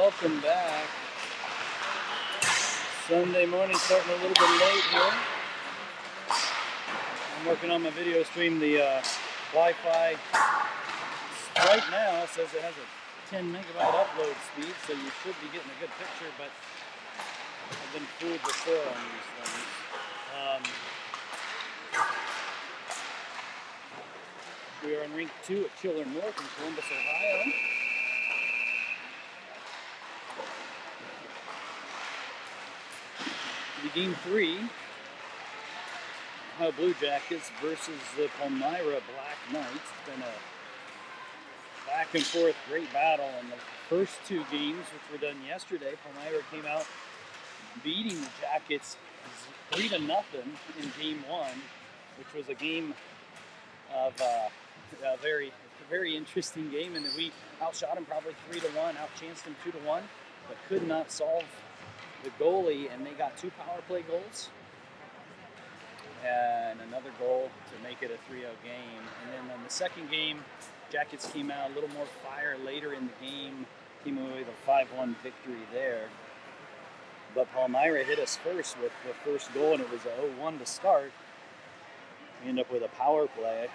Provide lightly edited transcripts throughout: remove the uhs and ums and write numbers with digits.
welcome back. Sunday morning, starting a little bit late here. I'm working on my video stream. The Wi-Fi right now says it has a 10 megabyte upload speed, so you should be getting a good picture, but I've been fooled before on these things. We are in Rink 2 at Chiller North in Columbus, Ohio. Game 3, Ohio Blue Jackets versus the Palmyra Black Knights. It's been a back and forth great battle in the first two games, which were done yesterday. Palmyra came out beating the Jackets 3-0 in Game 1, which was a game of a very interesting game, in that we outshot them probably 3-1, outchanced them 2-1, but could not solve the goalie, and they got 2 power play goals and another goal to make it a 3-0 game. And then in the second game, Jackets came out a little more fire later in the game, came away with a 5-1 victory there. But Palmyra hit us first with the first goal, and it was a 0-1 to start. We end up with a power play.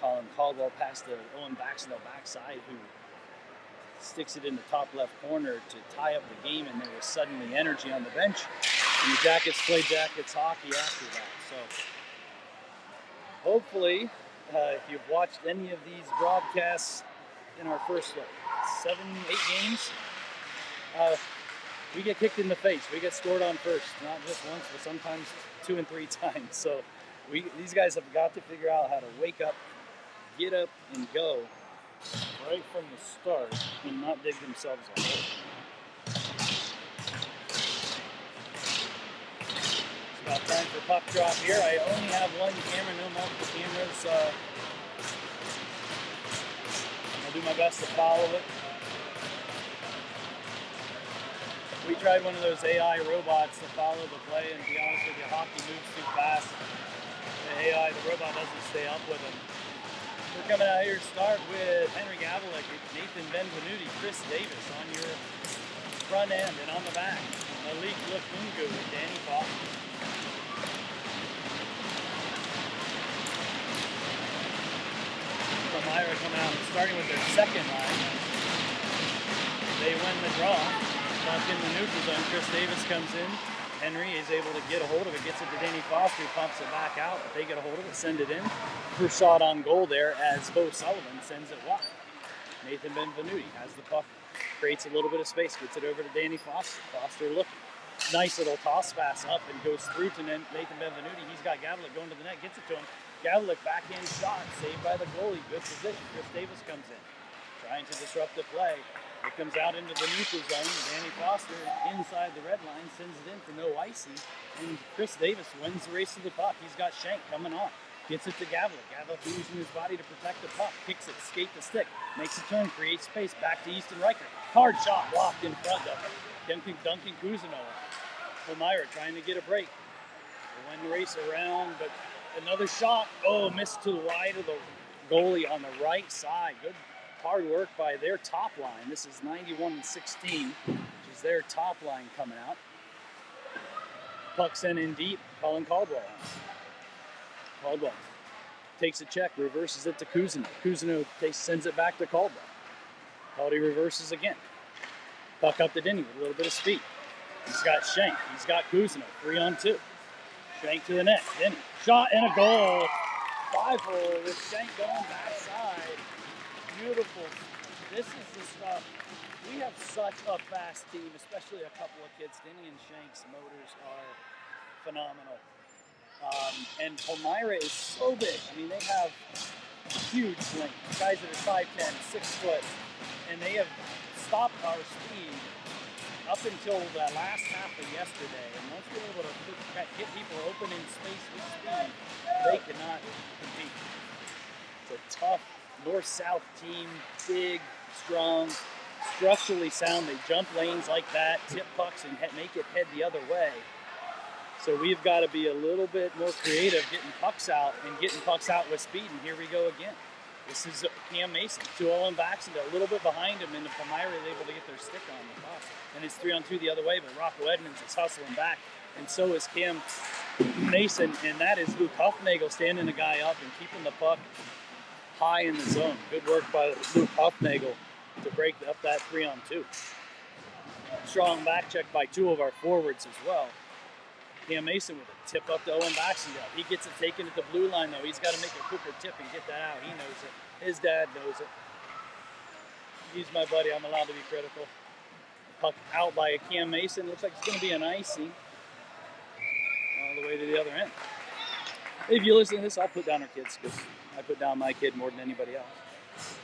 Colin Caldwell passed to Owen Baxendale backside, who sticks it in the top left corner to tie up the game, and there was suddenly energy on the bench, and the Jackets played Jackets hockey after that. So hopefully, if you've watched any of these broadcasts in our first 7-8 games, we get kicked in the face. We get scored on first, not just once, but sometimes 2 and 3 times. So these guys have got to figure out how to wake up, get up, and go right from the start and not dig themselves a hole. It's about time for puck drop here. I only have one camera, no multiple cameras. I'll do my best to follow it. We tried one of those AI robots to follow the play, and to be honest with you, hockey moves too fast. The robot doesn't stay up with them. We're coming out here to start with Henry Gavlik, Nathan Benvenuti, Chris Davis on your front end, and on the back, Malik Lukungu with Danny Foster. Palmyra coming out and starting with their second line. They win the draw. Back in the neutral zone, Chris Davis comes in. Henry is able to get a hold of it, gets it to Danny Foster, who pumps it back out. They get a hold of it, send it in. First shot on goal there as Bo Sullivan sends it wide. Nathan Benvenuti has the puck, creates a little bit of space, gets it over to Danny Foster. Foster looking. Nice little toss pass up and goes through to Nathan Benvenuti. He's got Gavlik going to the net, gets it to him. Gavlik backhand shot, saved by the goalie. Good position. Chris Davis comes in, trying to disrupt the play. It comes out into the neutral zone. Danny Foster inside the red line sends it in for no icing. And Chris Davis wins the race to the puck. He's got Shank coming on. Gets it to Gavlik. Gavlik using his body to protect the puck. Kicks it, skate the stick. Makes a turn, creates space. Back to Easton Riker. Hard shot blocked in front of Duncan Kuzino. Palmyra trying to get a break. They win the race around, but another shot. Oh, missed to the wide of the goalie on the right side. Good hard work by their top line. This is 91-16, which is their top line coming out. Puck sent in deep. Colin Caldwell. Caldwell takes a check, reverses it to Kuzino. Kuzino sends it back to Caldwell. Caldy reverses again. Puck up to Denny with a little bit of speed. He's got Shank. He's got Kuzino. 3-on-2. Shank to the net. Denny. Shot and a goal. 5-hole with Shank going backside. Beautiful. This is the stuff. We have such a fast team, especially a couple of kids. Denny and Shank's motors are phenomenal. And Palmyra is so big. I mean, they have huge length. Guys that are 5'10", 6 foot, and they have stopped our speed up until the last half of yesterday. And once we're able to get people open in space with speed, they cannot compete. It's a tough north-south team, big, strong, structurally sound. They jump lanes like that, tip pucks, and make it head the other way. So we've got to be a little bit more creative getting pucks out and getting pucks out with speed, and here we go again. This is Cam Mason to Owen Baxendale, a little bit behind him, and Palmyra is able to get their stick on the toss. And it's 3-on-2 the other way, but Rocco Edmonds is hustling back, and so is Cam Mason, and that is Luke Huffnagel standing the guy up and keeping the puck high in the zone. Good work by Luke Huffnagel to break up that 3-on-2. Strong back check by two of our forwards as well. Cam Mason with a tip up to Owen Baxendale. He gets it taken at the blue line, though. He's got to make a quicker tip and get that out. He knows it. His dad knows it. He's my buddy. I'm allowed to be critical. Puck out by Cam Mason. Looks like it's going to be an icy all the way to the other end. If you listen to this, I'll put down our kids because I put down my kid more than anybody else.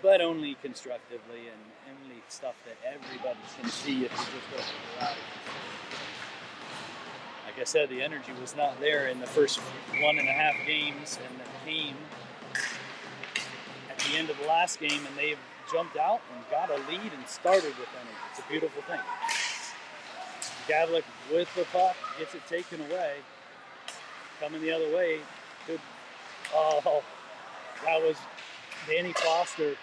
But only constructively and only stuff that everybody can see if you just go through the route. Like I said, the energy was not there in the first 1.5 games, and it came at the end of the last game, and they've jumped out and got a lead and started with energy. It's a beautiful thing. Gavlik with the puck, gets it taken away. Coming the other way. Good. Oh, that was Danny Foster.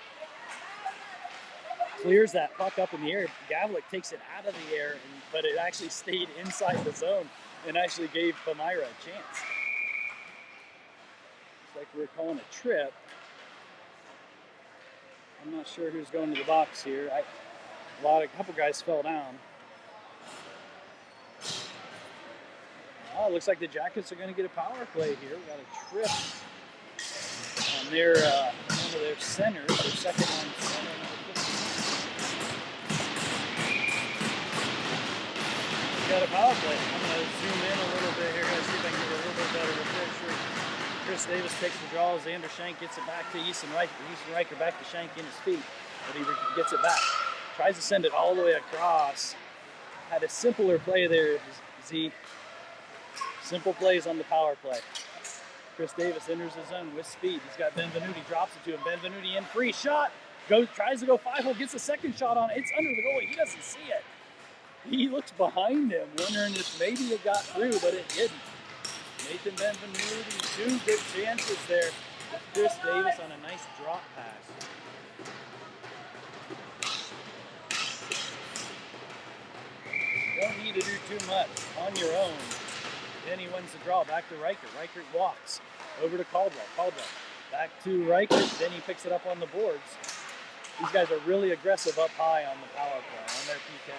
Clears that puck up in the air. Gavlik takes it out of the air, but it actually stayed inside the zone and actually gave Palmyra a chance. It's like we're calling a trip. I'm not sure who's going to the box here. A couple guys fell down. Oh, it looks like the Jackets are going to get a power play here. We got a trip on their one of their centers, their second line center. Got a power play. I'm going to zoom in a little bit here, guys, see if I can get a little bit better of a picture. Chris Davis takes the draw. Xander Shank gets it back to Easton Riker. Easton Riker back to Shank in his feet, but he gets it back. Tries to send it all the way across. Had a simpler play there, Z. Simple plays on the power play. Chris Davis enters the zone with speed. He's got Benvenuti, drops it to him. Benvenuti in, free shot. Tries to go 5-hole, gets a second shot on it. It's under the goalie. He doesn't see it. He looks behind him, wondering if maybe it got through, but it didn't. Nathan Benvenuti, 2 good chances there. Chris Davis on a nice drop pass. Don't need to do too much on your own. Then he wins the draw, back to Riker. Riker walks over to Caldwell. Caldwell back to Riker. Then he picks it up on the boards. These guys are really aggressive up high on the power play, on their PK.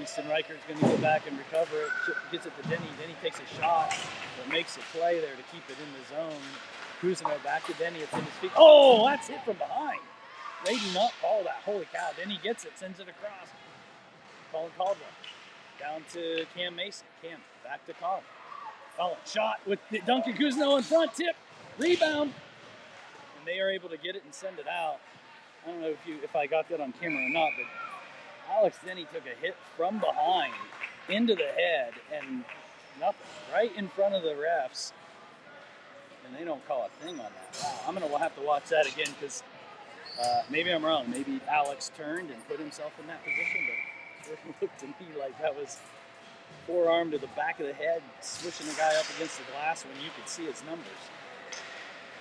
Easton Riker's going to go back and recover it. Gets it to Denny. Denny takes a shot, but makes a play there to keep it in the zone. Cousineau back to Denny. It's in his feet. Oh, that's hit from behind. They do not call that. Holy cow. Denny gets it, sends it across. Colin Caldwell. Down to Cam Mason. Cam back to Colin. Colin shot with Duncan Cousineau in front. Tip. Rebound. And they are able to get it and send it out. I don't know if I got that on camera or not, but Alex Denny took a hit from behind into the head and nothing, right in front of the refs, and they don't call a thing on that. Wow, I'm going to have to watch that again because maybe I'm wrong. Maybe Alex turned and put himself in that position, but it looked to me like that was forearm to the back of the head, swishing the guy up against the glass when you could see his numbers.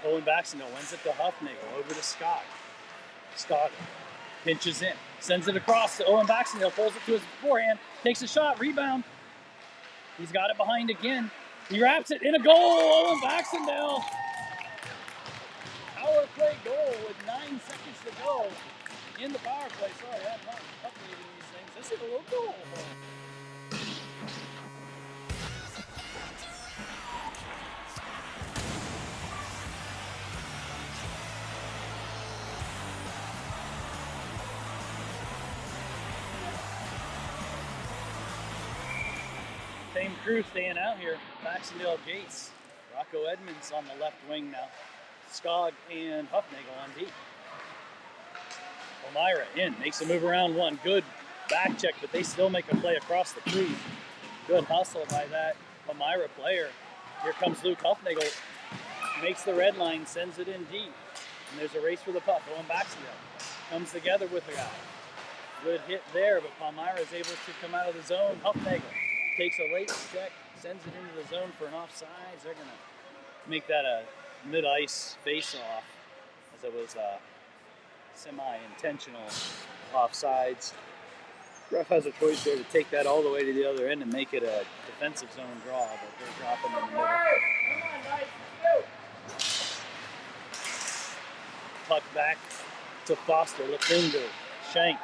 Owen Baxendale wins it to Huffnagel, over to Scott. Scott pinches in, sends it across to Owen Baxendale, pulls it to his forehand, takes a shot, rebound. He's got it behind again. He wraps it in a goal. Owen Baxendale. Power play goal with 9 seconds to go in the power play. Sorry, I'm not updating these things. This is a little goal. Same crew staying out here. Baxendale, Gates, Rocco Edmonds on the left wing now. Skog and Huffnagel on D. Palmyra in, makes a move around one. Good back check, but they still make a play across the crease. Good hustle by that Palmyra player. Here comes Luke Huffnagel. Makes the red line, sends it in deep. And there's a race for the puck. Going Baxendale comes together with the guy. Good hit there, but Palmyra is able to come out of the zone. Huffnagel takes a late check, sends it into the zone for an offsides. They're going to make that a mid-ice face-off, as it was semi-intentional offsides. Ref has a choice there to take that all the way to the other end and make it a defensive zone draw, but they're dropping in the middle. Puck back to Foster, Lacunga, Shank,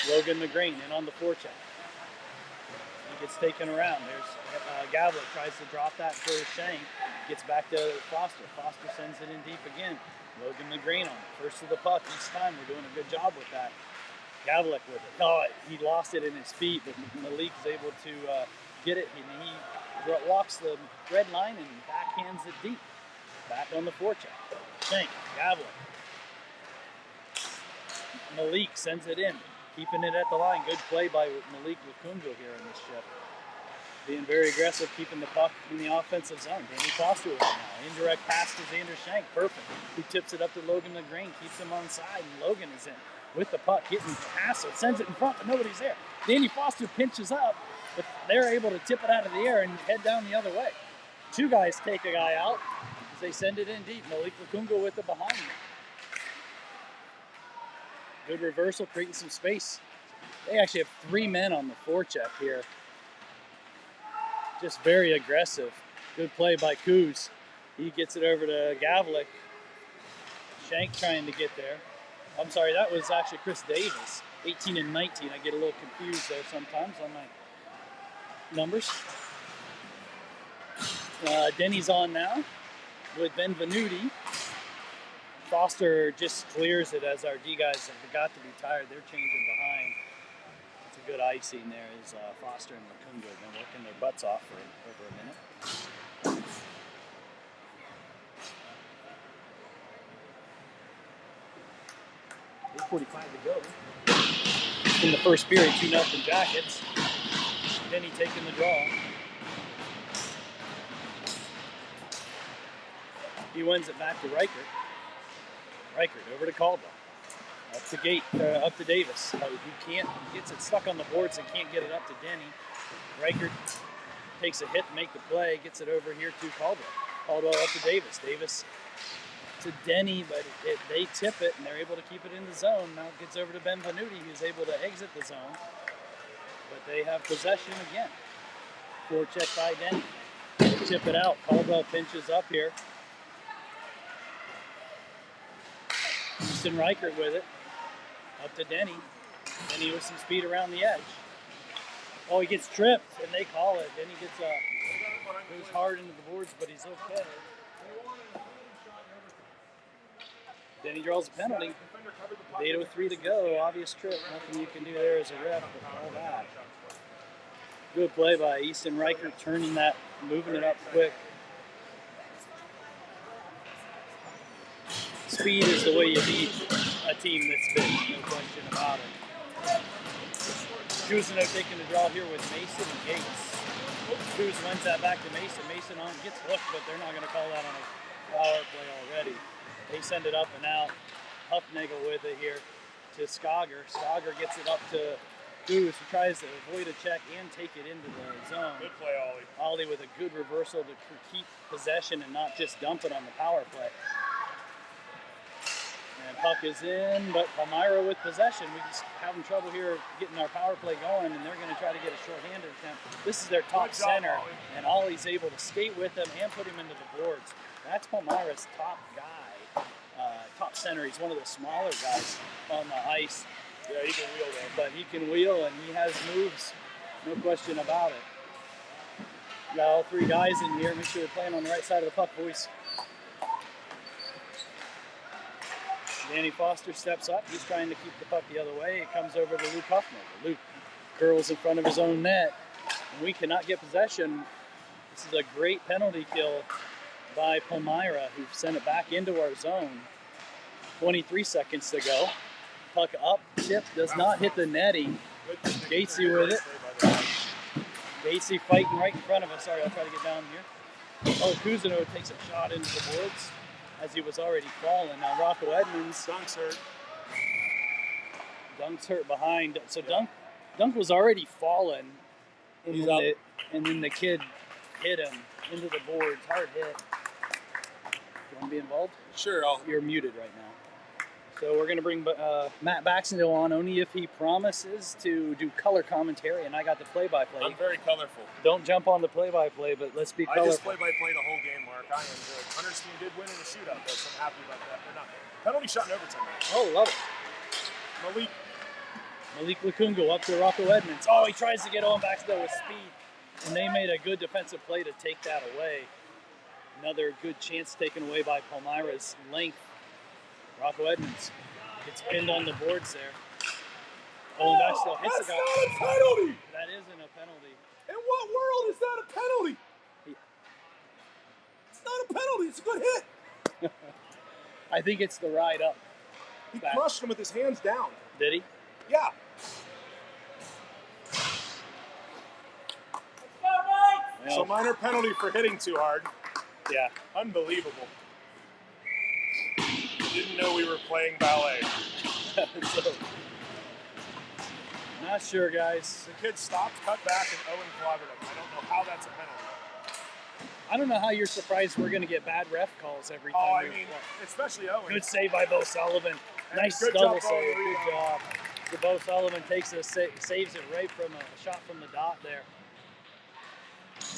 Logan McGrain in on the forecheck. He gets taken around. There's Gavlik tries to drop that for Shank. Gets back to Foster. Foster sends it in deep again. Logan McGrain on it. First to the puck each time. We're doing a good job with that. Gavlik with it. Oh, he lost it in his feet, but Malik is able to get it. And he walks the red line and backhands it deep. Back on the forecheck. Shank, Gavlik. Malik sends it in. Keeping it at the line. Good play by Malik Lacunga here in this shift. Being very aggressive, keeping the puck in the offensive zone. Danny Foster with it now. Indirect pass to Xander Shank. Perfect. He tips it up to Logan McGrain. Keeps him on side, and Logan is in with the puck. Getting Hassel. Sends it in front, but nobody's there. Danny Foster pinches up, but they're able to tip it out of the air and head down the other way. Two guys take a guy out as they send it in deep. Malik Lacunga with it behind him. Good reversal, creating some space. They actually have 3 men on the forecheck here. Just very aggressive. Good play by Kuz. He gets it over to Gavlik. Shank trying to get there. I'm sorry, that was actually Chris Davis. 18 and 19. I get a little confused there sometimes on my numbers. Denny's on now with Benvenuti. Foster just clears it as our D guys have got to be tired. They're changing behind. It's a good icing there as Foster and Lacunga have been working their butts off for over a minute. 8:45 to go. In the first period, 2-0 Jackets. Denny taking the draw. He wins it back to Reichert. Reichert over to Caldwell. Up to Davis. He gets it stuck on the boards and can't get it up to Denny. Reichert takes a hit to make the play, gets it over here to Caldwell. Caldwell up to Davis. Davis to Denny, but they tip it and they're able to keep it in the zone. Now it gets over to Benvenuti, who's able to exit the zone. But they have possession again. Forecheck by Denny. They tip it out. Caldwell pinches up here. Houston Reichert with it. Up to Denny. Denny with some speed around the edge. Oh, he gets tripped, and they call it. Denny goes hard into the boards, but he's okay. Denny draws a penalty. 8:03 to go. Obvious trip. Nothing you can do there as a ref, but all that. Good play by Easton Reichert, turning that, moving it up quick. Speed is the way you beat a team this big, no question about it. Cousineau taking the draw here with Mason and Gates. Kuz wins that back to Mason. Mason gets hooked, but they're not going to call that on a power play already. They send it up and out. Huffnagel with it here to Skager. Skager gets it up to Kuz, who tries to avoid a check and take it into the zone. Good play, Ollie. Ollie with a good reversal to keep possession and not just dump it on the power play. And puck is in, but Palmyra with possession. We're just having trouble here getting our power play going, and they're going to try to get a shorthanded attempt. This is their top center, and Ollie's able to skate with him and put him into the boards. That's Palmyra's top guy, top center. He's one of the smaller guys on the ice. Yeah, he can wheel though. But he can wheel, and he has moves, no question about it. Got all 3 guys in here. Make sure they're playing on the right side of the puck, boys. Danny Foster steps up. He's trying to keep the puck the other way. It comes over to Luke Huffnagel. Luke curls in front of his own net. And we cannot get possession. This is a great penalty kill by Palmyra, who sent it back into our zone. 23 seconds to go. Puck up, tip, does not hit the netting. Gatesy with it. Gatesy fighting right in front of us. Sorry, I'll try to get down here. Oh, Cousineau takes a shot into the boards as he was already falling. Now Rocco Edmonds. Dunk's hurt. Dunk's hurt behind. So Dunk was already fallen. And then the kid hit him into the boards. Hard hit. to be involved? Sure, You're muted right now. So we're going to bring Matt Baxendale on only if he promises to do color commentary, and I got the play-by-play. I'm very colorful. Don't jump on the play-by-play, but let's be colorful. I just play-by-play the whole game, Mark. I am good. Hunter's team did win in the shootout, though, so I'm happy about that. They're not. Penalty shot in overtime. Oh, love it. Malik Lukungu up to Rocco Edmonds. Oh, he tries to get Owen Baxendale with speed, and they made a good defensive play to take that away. Another good chance taken away by Palmyra's length. Rocco Edmonds gets pinned on the boards there. Owen Baxendale hits the guy. That's not a penalty! That isn't a penalty. In what world is that a penalty? It's not a penalty, it's a good hit. I think it's the ride up. He crushed him with his hands down. Did he? Yeah. Well, so minor penalty for hitting too hard. Yeah. Unbelievable. Didn't know we were playing ballet. So, not sure, guys. The kid stopped, cut back, and Owen clobbered him. I don't know how that's a penalty. I don't know how you're surprised we're going to get bad ref calls every time. Oh, I mean, especially Owen. Good save by Bo Sullivan. And Nice good double job, save. Bo. Good job. So Bo Sullivan takes a saves it right from a shot from the dot there.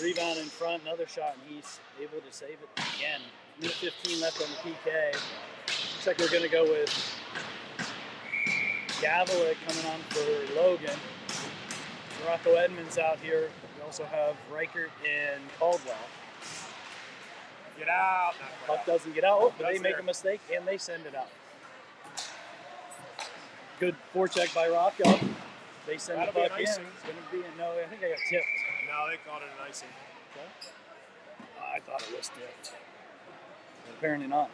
Rebound in front, another shot, and he's able to save it again. Minute 15 left on the PK. Looks like we're going to go with Gavila coming on for Logan. Rocco Edmonds out here. We also have Reichert and Caldwell. Get out. Puck doesn't get out, but they make a mistake and they send it out. Good forecheck by Rocco. They send the puck in. It's going to be no. I think I got tipped. No, they called it an icing. Okay. I thought it was tipped. But apparently not.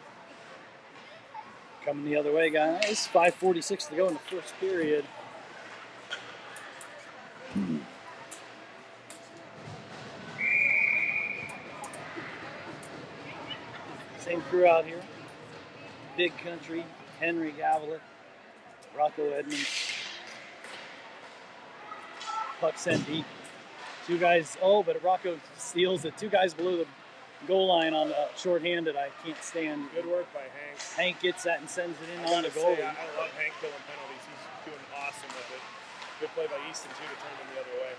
Coming the other way, guys. 5:46 to go in the first period. Same crew out here. Big Country, Henry Gavila, Rocco Edmonds. Puck sent deep. Two guys, but Rocco steals it. Two guys below the goal line on the shorthanded. I can't stand. Good work by Hank. Hank gets that and sends it in on the goal. I love Hank killing penalties. He's doing awesome with it. Good play by Easton, too, to turn them the other way.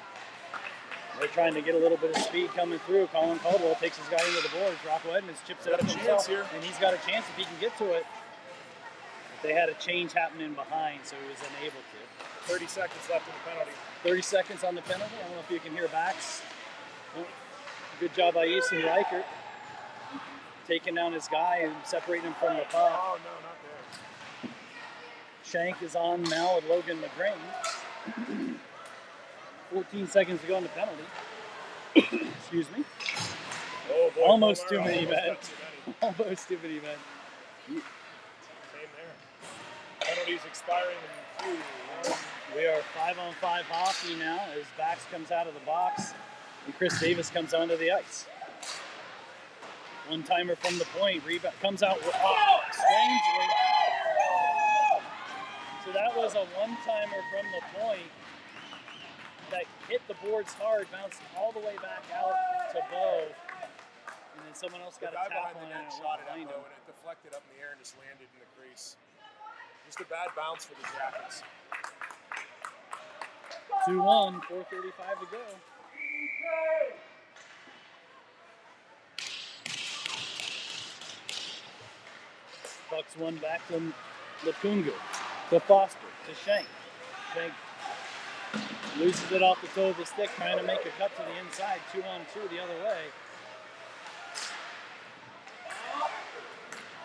They're trying to get a little bit of speed coming through. Colin Caldwell takes his guy into the boards. Rocco Edmonds chips it up himself, and he's got a chance if he can get to it. But they had a change happening behind, so he was unable to. 30 seconds left in the penalty. 30 seconds on the penalty. I don't know if you can hear backs. Good job by Easton Reichert. Taking down his guy and separating him from the puck. Oh, no, not there. Shank is on now with Logan McGrain. 14 seconds to go on the penalty. Excuse me. Oh, boy, almost too many men. Almost too many men. Same there. Penalties expiring in 2. We are 5-on-5 hockey now as Bax comes out of the box and Chris Davis comes onto the ice. One-timer from the point. Rebound comes out strangely. So that was a one-timer from the point that hit the boards hard, bounced all the way back out to Bo, and then someone else got a tap on it and shot it behind him. And it deflected up in the air and just landed in the crease. Just a bad bounce for the Jackets. 2-1, 4:35 to go. Bucks one back to Lukungu, to Foster, to Shank. Shank loses it off the toe of the stick, trying to make a cut to the inside. 2-on-2 the other way.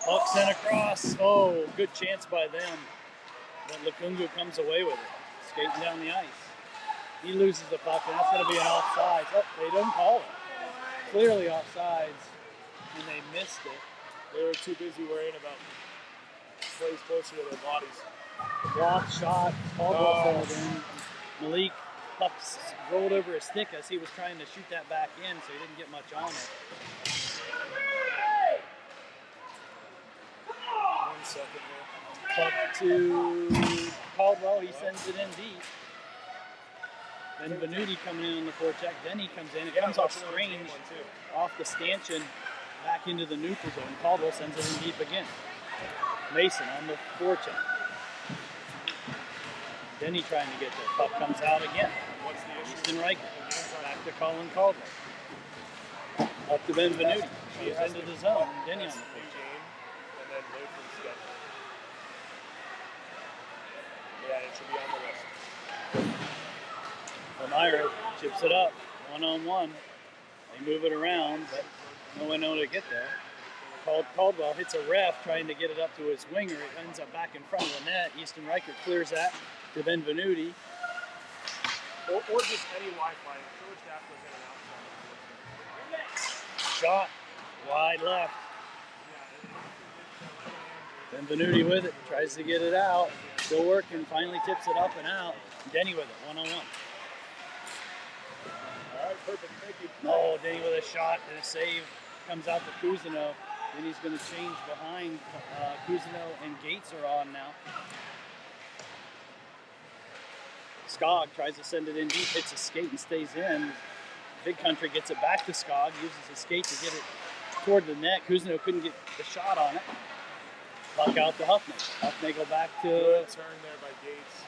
Puck sent across. Oh, good chance by them. But Lukungu comes away with it, skating down the ice. He loses the puck, and that's going to be an offsides. Oh, they don't call it. Clearly offsides, and they missed it. They were too busy worrying about plays closer to their bodies. Block shot, Caldwell fell in. Malik pucks rolled over his stick as he was trying to shoot that back in, so he didn't get much on it. 1 second here. Puck to Caldwell, he sends it in deep. Then Venuti coming in on the forecheck, then he comes in. It comes off strange, off the stanchion, back into the neutral zone. Caldwell sends it in deep again. Mason on the forecheck. Denny trying to get there. Puck comes out again. What's the issue? Easton Riker. Back to Colin Caldwell. Up to Benvenuti. Goes into the zone. Denny on the forecheck. And then Luton's got it. Yeah, it should be on the wrist. Palmyra chips it up. One-on-one. They move it around, but no one knows to get there. Caldwell hits a ref trying to get it up to his winger. It ends up back in front of the net. Easton Riker clears that to Benvenuti. Or just any Wi-Fi. George Daff was in and out. Shot wide left. Benvenuti with it, tries to get it out. Still working, finally tips it up and out. Denny with it, one-on-one. All right, perfect. Thank you. Oh, Denny with a shot and a save. Comes out to Cousineau. Then he's going to change behind. Cousineau and Gates are on now. Skog tries to send it in deep, hits a skate and stays in. Big Country gets it back to Skog, uses his skate to get it toward the net. Cousineau couldn't get the shot on it. Puck out to Huffnagel. Huffnagel back to Good turn there by Gates.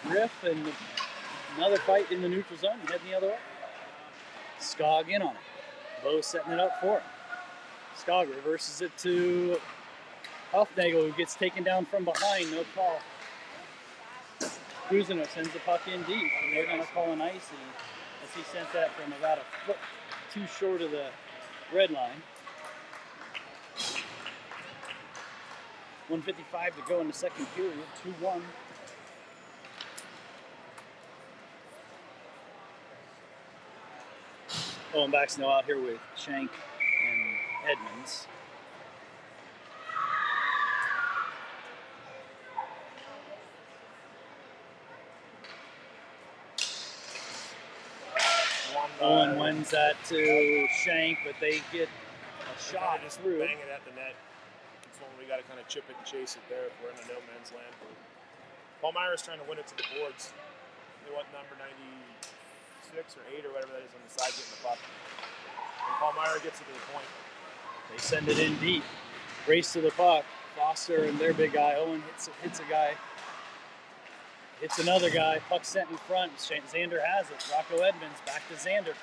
Griff, and another fight in the neutral zone. Heading the other way. Skog in on it. Bo setting it up for him. Skog reverses it to Huffnagel, who gets taken down from behind. No call. Cousineau sends the puck in deep, and they're going to call an icy as he sent that from about a foot too short of the red line. 1:55 to go in the second period, 2-1. Owen Baxno out here with Shank and Edmonds. Owen wins that to Shank, but they get a shot Just through. bang it at the net. It's one we got to kind of chip it and chase it there if we're in a no man's land. Palmyra's trying to win it to the boards. They want number 96 or 8 or whatever that is on the side getting the puck. And Palmyra gets it to the point. They send it in deep. Race to the puck. Foster and their big guy. Owen hits a guy. Hits another guy. Puck sent in front. Xander has it. Rocco Edmonds back to Xander.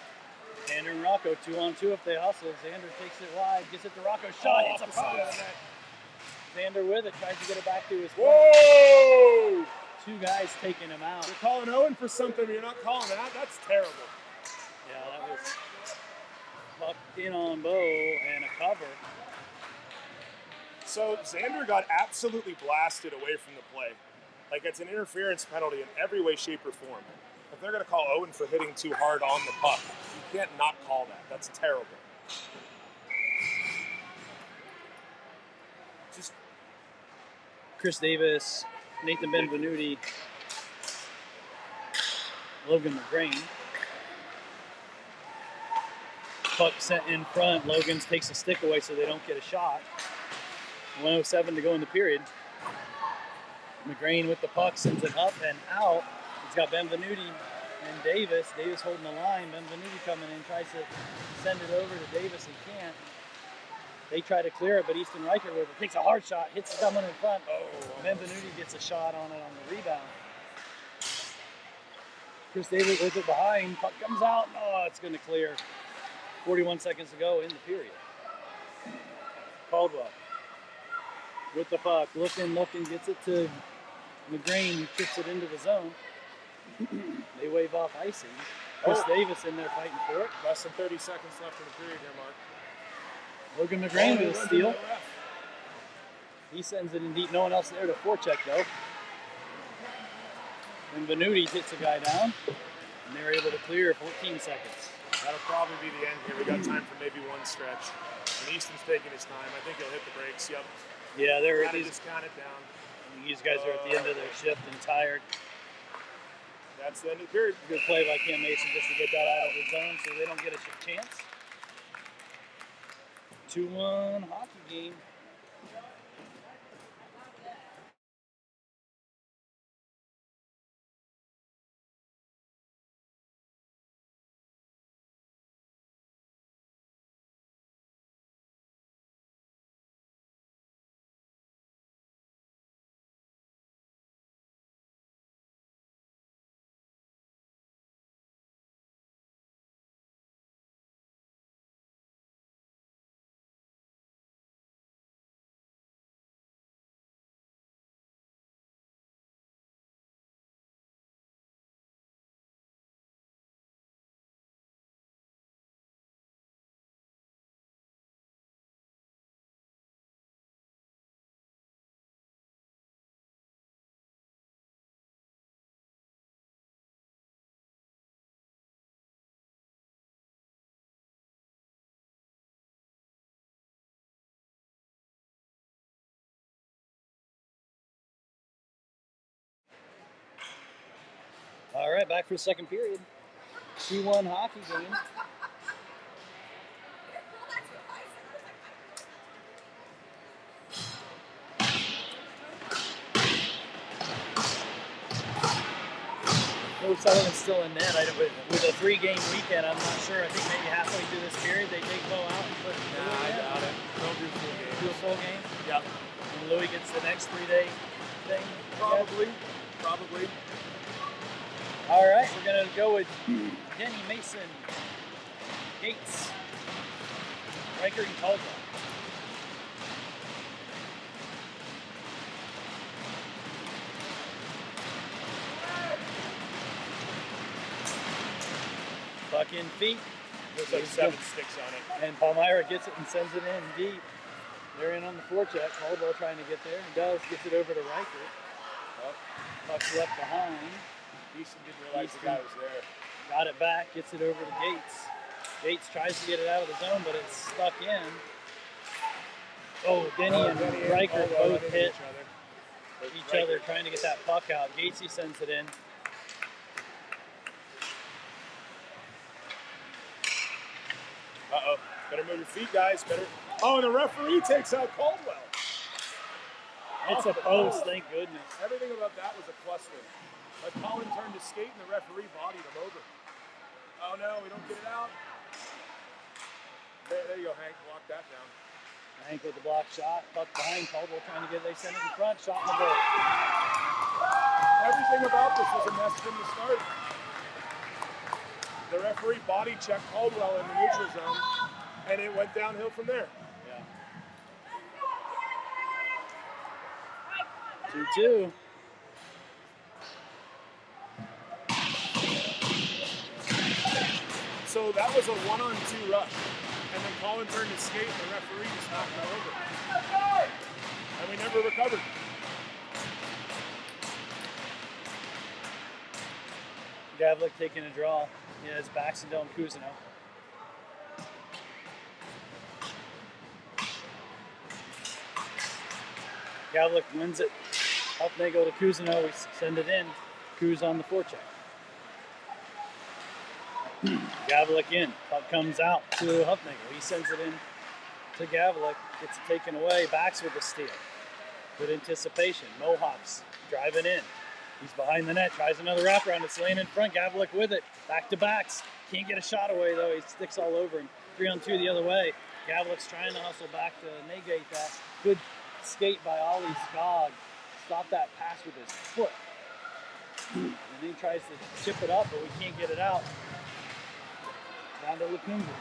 Xander and Rocco 2-on-2 if they hustle. Xander takes it wide. Gets it to Rocco. Shot. Hits a post. Xander with it. Tries to get it back to his point. Whoa! Two guys taking him out. You're calling Owen for something, but you're not calling that? That's terrible. Yeah, that was puck in on Bo and a cover. So Xander got absolutely blasted away from the play. Like, it's an interference penalty in every way, shape, or form. If they're going to call Owen for hitting too hard on the puck, you can't not call that. That's terrible. Just Chris Davis, Nathan Benvenuti, Logan McGrain. Puck sent in front. Logan takes a stick away so they don't get a shot. 1:07 to go in the period. McGrain with the puck sends it up and out. He's got Benvenuti and Davis. Davis holding the line. Benvenuti coming in, tries to send it over to Davis and can't. They try to clear it, but Easton Riker with it takes a hard shot, hits someone in front. Benvenuti gets a shot on it on the rebound. Chris Davis with it behind. Puck comes out. Oh, it's going to clear. 41 seconds to go in the period. Caldwell with the puck, looking, gets it to McGrain, who kicks it into the zone. They wave off icing. Chris Davis in there fighting for it. less than 30 seconds left in the period here, Mark. Logan McGrain with a steal. He sends it in deep. No one else there to forecheck, though. And Benvenuti hits a guy down, and they're able to clear 14 seconds. That'll probably be the end here. We got time for maybe one stretch. And Easton's taking his time. I think he'll hit the brakes. Yep. Yeah, they're Kind of just count it down. these guys are at the end of their shift and tired. That's the end of the period. Good play by Cam Mason just to get that out of the zone so they don't get a chance. 2-1 hockey game. right, back for the second period. 2-1 hockey game. No Sullivan's still in net. With a 3-game weekend, I'm not sure. I think maybe halfway through this period they take Bo out and put Nah, I doubt it. Don't do full game. Do a full game? Yep. And Louis gets the next 3-day thing? Probably. Probably. All right, we're going to go with Denny, Mason, Gates, Riker, and Caldwell. Puck in feet. Looks like 7 sticks on it. And Palmyra gets it and sends it in deep. They're in on the forecheck. Caldwell trying to get there. He does. Gets it over to Riker. Oh. Puck's left behind. Easton didn't realize the guy was there. Got it back. Gets it over to Gates. Gates tries to get it out of the zone, but it's stuck in. Oh, Denny and Riker both hit each other trying to get that puck out. Gatesy sends it in. Uh-oh. Better move your feet, guys. Better. Oh, and the referee takes out Caldwell. It's a post, thank goodness. Everything about that was a cluster. Like Colin turned to skate and the referee bodied him over. Oh no, we don't get it out. There you go, Hank. Block that down. Hank with the block shot. Puck behind Caldwell trying to get it. They send it in front. Shot in the goal. Everything about this was a mess from the start. The referee body checked Caldwell in the neutral zone, and it went downhill from there. Yeah. 2-2. So that was a 1-on-2 rush. And then Colin turned to skate and the referee just knocked him over. And we never recovered. Gavlik taking a draw. Yeah, it's Baxendale and Cousineau. Gavlik wins it. Up they go to Cousineau. We send it in. Coos on the forecheck. Gavlik in. Puck comes out to Huffnagel. He sends it in to Gavlik. Gets it taken away. Backs with the steal. Good anticipation. Mohawks driving in. He's behind the net. Tries another wraparound. It's laying in front. Gavlik with it. Back to backs. Can't get a shot away though. He sticks all over him. 3-on-2 the other way. Gavlik's trying to hustle back to negate that. Good skate by Ollie Skog. Stop that pass with his foot. And then he tries to chip it up, but we can't get it out. Down to Lukungu.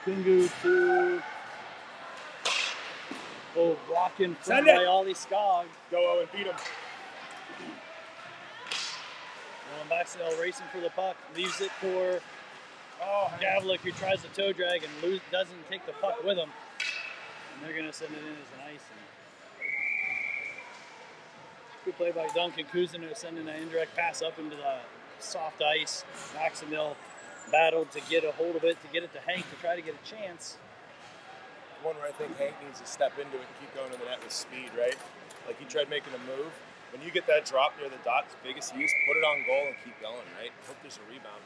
Lukungu to block in front by Ollie Skog. Go Owen, beat him. Owen Baxendale racing for the puck. Leaves it for Gavlik, who tries to toe drag and doesn't take the puck with him. And they're going to send it in as an icing. Good play by Duncan Cousineau, sending an indirect pass up into the soft ice. Baxendale battled to get a hold of it, to get it to Hank to try to get a chance. One where I think Hank needs to step into it and keep going to the net with speed, right? Like he tried making a move. When you get that drop near the dot, the biggest use, put it on goal and keep going, right? Hope there's a rebound.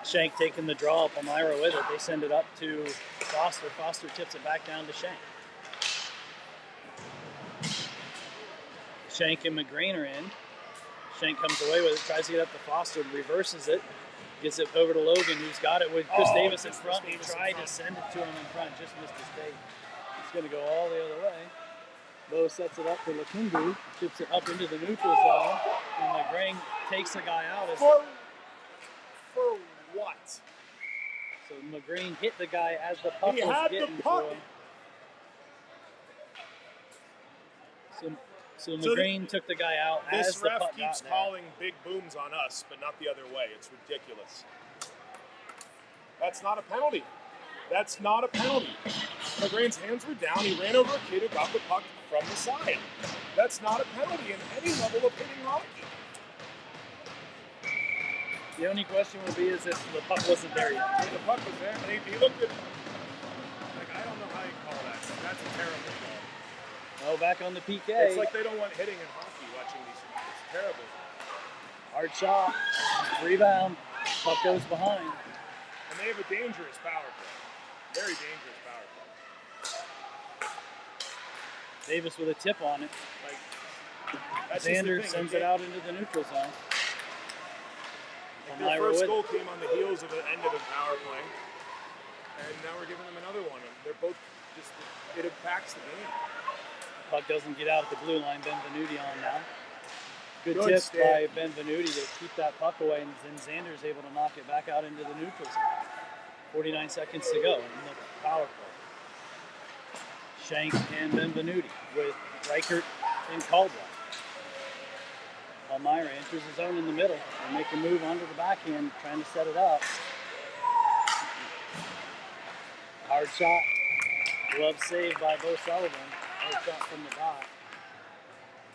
Shank taking the draw, Palmyra with it. They send it up to Foster. Foster tips it back down to Shank. Shank and McGreen are in. Shank comes away with it, tries to get up to Foster, reverses it, gets it over to Logan, who's got it with Chris Davis in front. He tried to send it to him in front, just missed his take. It's going to go all the other way. Bo sets it up for Lukungu, chips it up into the neutral zone, and McGreen takes the guy out. For what? So McGreen hit the guy as the puck was getting to him. So McGreen took the guy out as the puck got there. This ref keeps calling big booms on us, but not the other way. It's ridiculous. That's not a penalty. That's not a penalty. McGreen's hands were down. He ran over a kid who got the puck from the side. That's not a penalty in any level of hitting hockey. The only question would be is if the puck wasn't there yet. When the puck was there, and he looked at, like, I don't know how you call that. That's a terrible call. Oh, back on the PK. It's like they don't want hitting in hockey, watching terrible. Hard shot, rebound, puck goes behind. And they have a dangerous power play. Very dangerous power play. Davis with a tip on it. That's Xander sends it out into the neutral zone. Their first goal came on the heels of the end of the power play. And now we're giving them another one. And they're both just, it impacts the game. Puck doesn't get out at the blue line. Benvenuti on now. Good tip by Benvenuti to keep that puck away, and then Xander's able to knock it back out into the neutral zone. 49 seconds to go in the power play. Shank and Benvenuti with Reichert and Caldwell. Palmyra enters the zone in the middle and make a move onto the backhand, trying to set it up. Hard shot. Glove save by Bo Sullivan. Hard shot from the dot.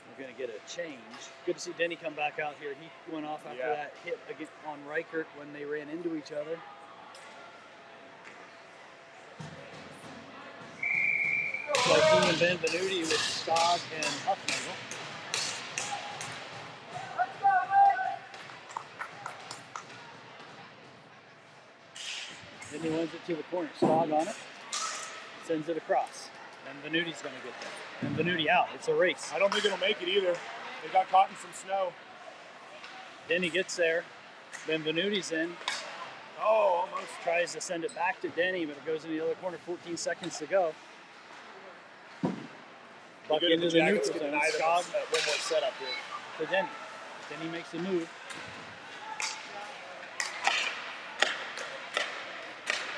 We're going to get a change. Good to see Denny come back out here. He went off after that hit on Reichert when they ran into each other. Martin and Benvenuti with Skog and Huffnagel. Denny wins it to the corner. Skog on it. Sends it across. Benvenuti's going to get there. Benvenuti out. It's a race. I don't think it'll make it either. They got caught in some snow. Denny gets there. Benvenuti's in. Oh, almost. Tries to send it back to Denny, but it goes in the other corner. 14 seconds to go. Buck into the neutral zone. Skog. One more setup here. To Denny. Denny makes a move.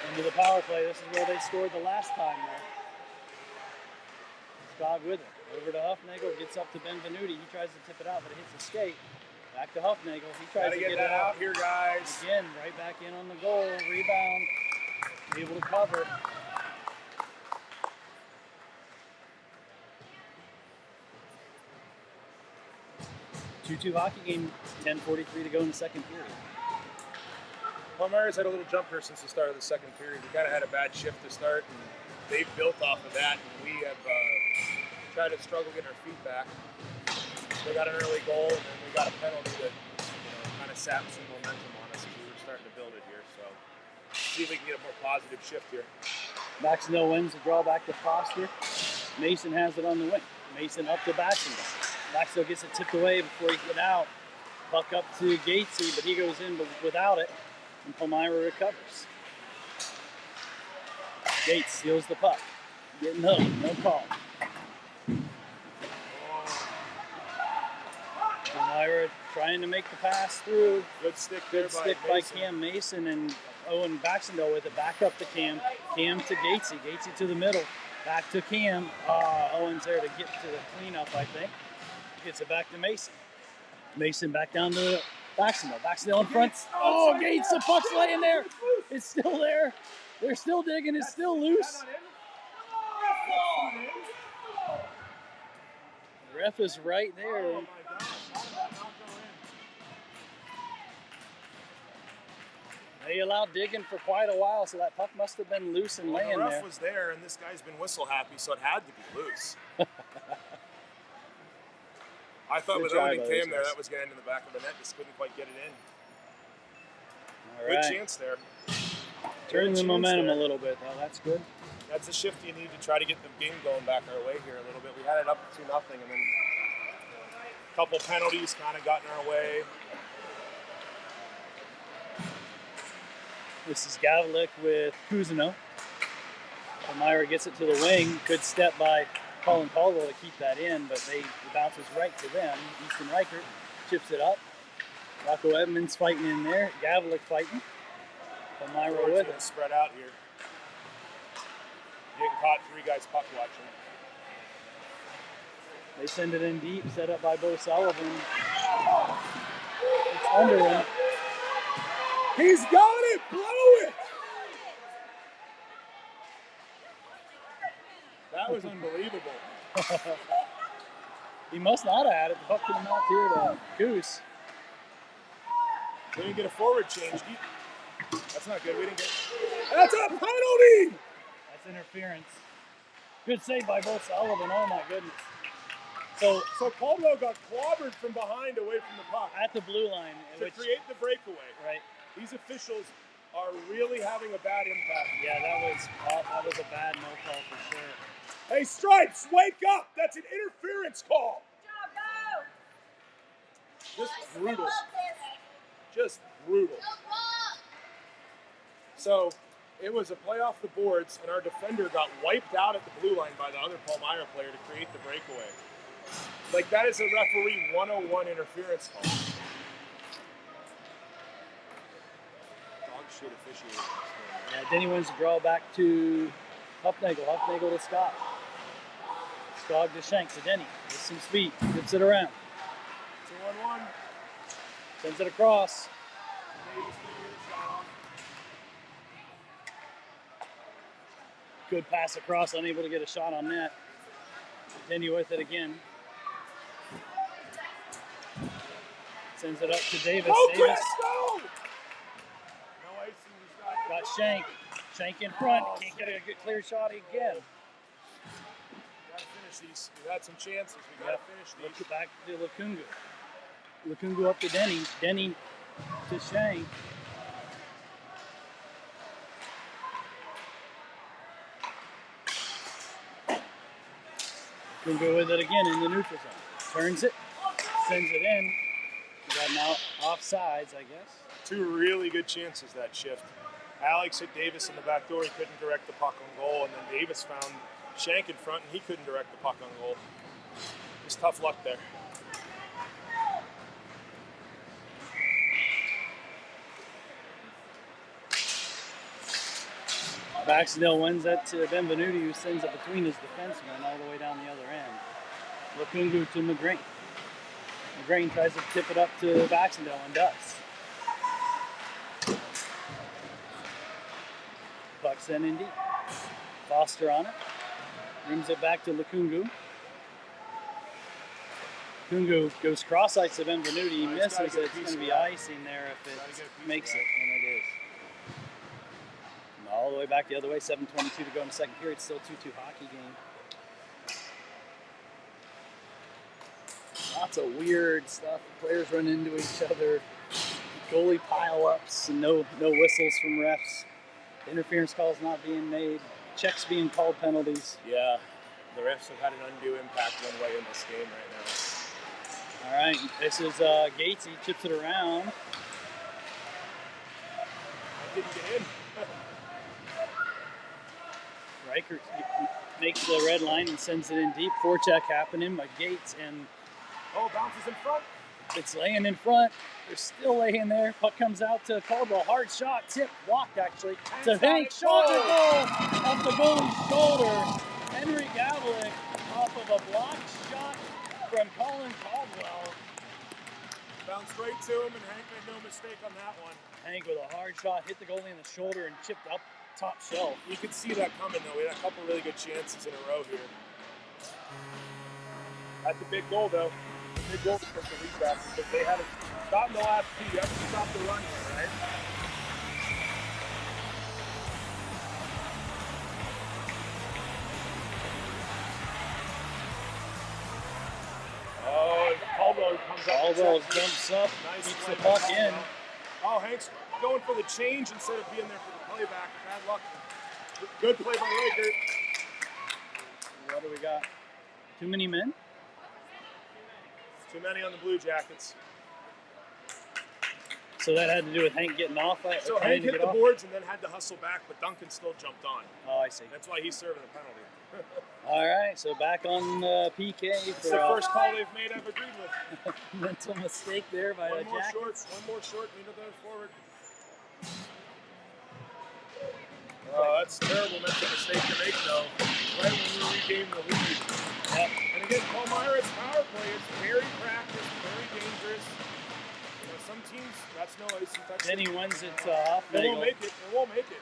Into the power play. This is where they scored the last time there. Skog with it. Over to Huffnagel. Gets up to Benvenuti. He tries to tip it out, but it hits the skate. Back to Huffnagel. He tries to get it out here, guys. Again, right back in on the goal. Rebound. Able to cover. Two-2 hockey game. 10:43 to go in the second period. Palmyra's had a little jumper since the start of the second period. We kind of had a bad shift to start, and they've built off of that. And we have tried to struggle getting our feet back. They got an early goal, and then we got a penalty that kind of sapped some momentum on us as we were starting to build it here. So see if we can get a more positive shift here. Baxendale wins the draw back to Foster. Mason has it on the wing. Mason up to Baxendale. Baxendale gets it tipped away before he gets out. Puck up to Gatesy, but he goes in without it. And Palmyra recovers. Gates steals the puck. Getting hooked, no call. Palmyra trying to make the pass through. Good stick by Cam Mason, and Owen Baxendale with it. Back up to Cam. Cam to Gatesy. Gatesy to the middle. Back to Cam. Owen's there to get to the cleanup, I think. Gets it back to Mason. Mason back down to Baxendale. Baxendale in front. Oh, Gates, the puck's laying there. It's still there. They're still digging. It's still loose. The ref is right there. Oh my gosh, how did that not go in? They allowed digging for quite a while, so that puck must have been loose and laying there. The ref was there, and this guy's been whistle happy, so it had to be loose. I thought with Owen and Cam there, that was getting in the back of the net. Just couldn't quite get it in. All right. Good chance there. Turn the momentum a little bit, though. That's good. That's a shift you need to try to get the game going back our way here a little bit. We had it up 2-0, and then a couple penalties kind of got in our way. This is Gavlik with Cousineau. Palmyra gets it to the wing. Good step by Colin Caldwell to keep that in, but it bounces right to them. Easton Reichert chips it up. Rocco Edmonds fighting in there. Gavlik fighting. Palmyra with it. Spread out here. Getting caught, 3 guys puck watching. They send it in deep, set up by Bo Sullivan. It's under him. He's got it! Blow it! That was unbelievable. He must not have had it. The puck came out here to Goose. We didn't get a forward change. That's not good. We didn't get. That's a penalty! That's interference. Good save by Bo Sullivan. Oh my goodness. So Caldwell got clobbered from behind away from the puck at the blue line, to create the breakaway. Right. These officials are really having a bad impact. Yeah, that was a bad no call for sure. Hey, Stripes, wake up! That's an interference call. Just brutal. Just brutal. So it was a play off the boards, and our defender got wiped out at the blue line by the other Palmyra player to create the breakaway. Like, that is a referee 101 interference call. Dog shit officiating. Yeah, Denny wins the draw back to Huffnagel. Huffnagel to Scott. Scott to Shank to Denny. With some speed. Flips it around. 2-on-1. Sends it across. Good pass across, unable to get a shot on net. Denny with it again. Sends it up to Davis. Go, Davis. Chris, go! No icing. Got Shank. Shank in front. Can't get a good clear shot again. We gotta finish these. We've had some chances. We gotta finish these. Look back to Lukungu. Lukungu up to Denny. Denny to Shank. Lukungu with it again in the neutral zone. Turns it. Sends it in. We got now offsides, I guess. Two really good chances that shift. Alex hit Davis in the back door. He couldn't direct the puck on goal, and then Davis found Shank in front, and he couldn't direct the puck on goal. Just tough luck there. Baxendale wins that to Benvenuti, who sends it between his defensemen all the way down the other end. Lukungu to McGrain. McGrain tries to tip it up to Baxendale and does. Puck sent in deep. Foster on it. Rims it back to Lukungu. Lukungu goes cross-ice to Benvenuti. He misses it. It's going to be icing there if it makes it, and it is. And all the way back the other way. 7:22 to go in the second period. Still 2-2 hockey game. Lots of weird stuff. Players run into each other. Goalie pile-ups and no whistles from refs. Interference calls not being made. Checks being called penalties. Yeah, the refs have had an undue impact one way in this game right now. All right, this is Gates. He chips it around. I didn't get in. Reichert makes the red line and sends it in deep. Forecheck happening by Gates, and Bounces in front. it's laying in front. They're still laying there. Puck comes out to Caldwell. Hard shot, tip, blocked actually. To Hank, shot and goal off the goalie's shoulder. Henry Gavlik off of a blocked shot from Colin Caldwell. Bounced right to him, and Hank made no mistake on that one. Hank with a hard shot, hit the goalie in the shoulder and chipped up top shelf. You could see that coming, though. We had a couple really good chances in a row here. That's a big goal, though. A big goal for the lead back because they haven't stopped the last two. You have to stop the run here, right? Oh, Caldwell comes up. Caldwell jumps up, Nice keeps play the by puck in. Caldwell. Oh, Hank's going for the change instead of being there for the playback. Bad luck. Good play by Reichert. What do we got? Too many men? Too many on the Blue Jackets. So that had to do with Hank getting off. So Hank hit the boards and then had to hustle back, but Duncan still jumped on. Oh, I see. That's why he's serving the penalty. All right, so back on PK. It's the first call they've made I've agreed with. Mental mistake there by the Jackets. One more short, need another forward. Oh, that's a terrible mental mistake to make, though. Right when we regain the lead. Yep. And again, Palmyra's power play is very practiced, very dangerous. You know, some teams, that's no ice. Then he wins it off. They won't make it. They won't make it.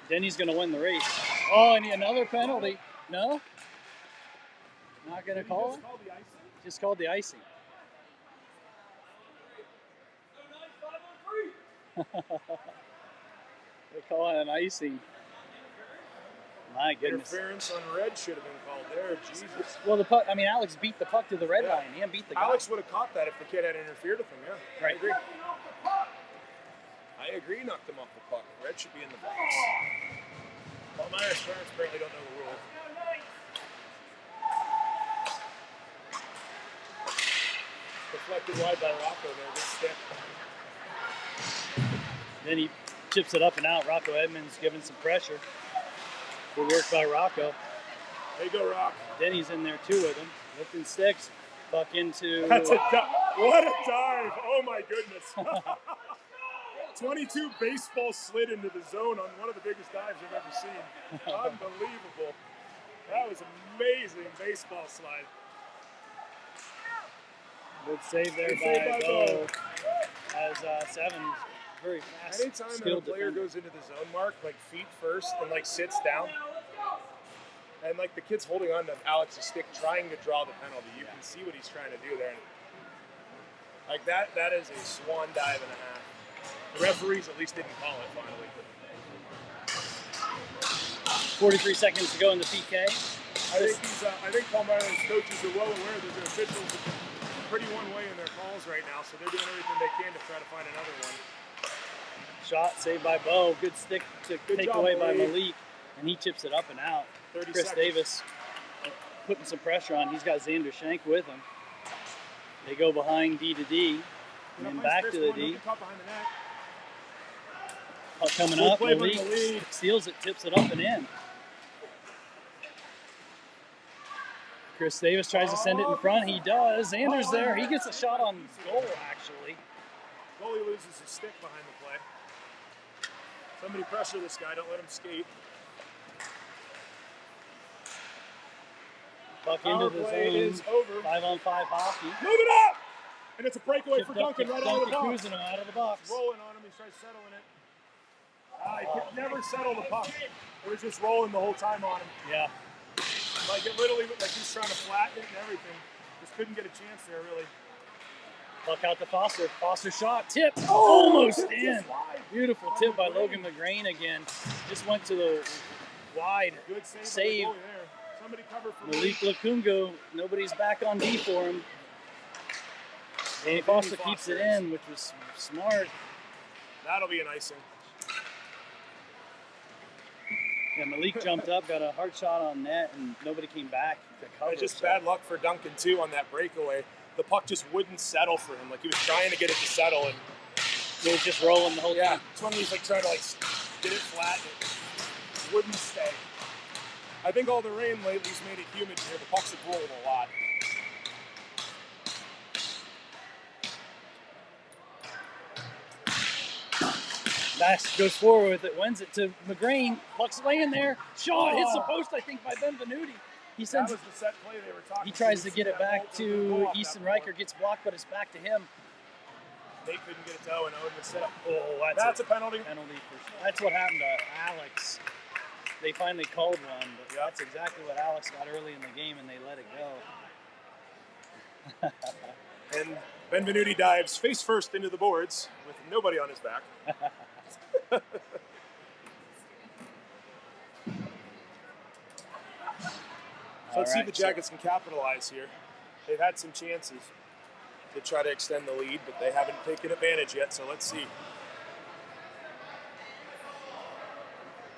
Denny's going to win the race. Oh, and another penalty. No? Not going to call it? Call the icing? Just called the icing. They call it an icing. My goodness. Interference on red should have been called there. Jesus. Well, the puck. I mean, Alex beat the puck to the red line. He didn't beat the guy. Alex would have caught that if the kid had interfered with him. Yeah. Right. I agree. I agree. Knocked him off the puck. Red should be in the box. Palmyra's parents apparently don't know the rule. Deflected wide by Rocco there. Good stick. Then he chips it up and out. Rocco Edmonds giving some pressure. Good work by Rocco. There you go, Rock. Denny's in there too with him. Lifting sticks. Puck into. That's a what a dive. Oh my goodness. 22 baseball slid into the zone on one of the biggest dives I've ever seen. Unbelievable. That was amazing baseball slide. Good save there by Bo. As Seven very fast. Anytime that a player goes into the zone, Mark, like feet first and like sits down, and like the kid's holding on to Alex's stick trying to draw the penalty, you can see what he's trying to do there. Like that is a swan dive and a half. The referees at least didn't call it finally. 43 seconds to go in the PK. I think Palmyra's coaches are well aware that their officials are pretty one way in their calls right now, so they're doing everything they can to try to find another one. Shot saved by Bo. Good stick to take away by Malik, and he chips it up and out. Chris Davis putting some pressure on. He's got Xander Shank with him. They go behind D to D, and then back to the D. Coming up, Malik steals it, tips it up and in. Chris Davis tries to send it in front. He does. Xander's there. He gets a shot on goal, actually. Goalie loses his stick behind the play. Somebody pressure this guy. Don't let him skate. Puck into the zone. Is over. 5-on-5 hockey. Move it up! And it's a breakaway for Duncan right out of the box. Him out of the box. Rolling on him. He tries settling it. He could never settle the puck. It was just rolling the whole time on him. Yeah. Like it literally looked like he was trying to flatten it and everything. Just couldn't get a chance there, really. Puck out to Foster. Foster shot. Tip. Almost in. Beautiful tip by Logan McGrain again. Just went to the wide Good save. There. Somebody covered for Malik Lukungo. Nobody's back on D for him. Danny Foster keeps it in, which was smart. That'll be an icing. Yeah, Malik jumped up, got a hard shot on net, and nobody came back to cover. It's just bad luck for Duncan, too, on that breakaway. The puck just wouldn't settle for him. Like, he was trying to get it to settle, and it was just rolling the whole time. It's when he's, like, trying to, like, get it flat, and it wouldn't stay. I think all the rain lately's made it humid here. The pucks have rolled a lot. Bass goes forward with it, wins it to McGrain. Puck's laying there. Shot hits the post, I think, by Benvenuti. He sends that was the set play they were talking. He tries to get it back to Easton Riker, gets blocked, but it's back to him. They couldn't get it to Owen. Owen was set up. Oh, that's a penalty. That's what happened to Alex. They finally called one, but that's exactly what Alex got early in the game, and they let it go. And Benvenuti dives face first into the boards with nobody on his back. So let's see if the Jackets can capitalize here. They've had some chances to try to extend the lead, but they haven't taken advantage yet, so let's see.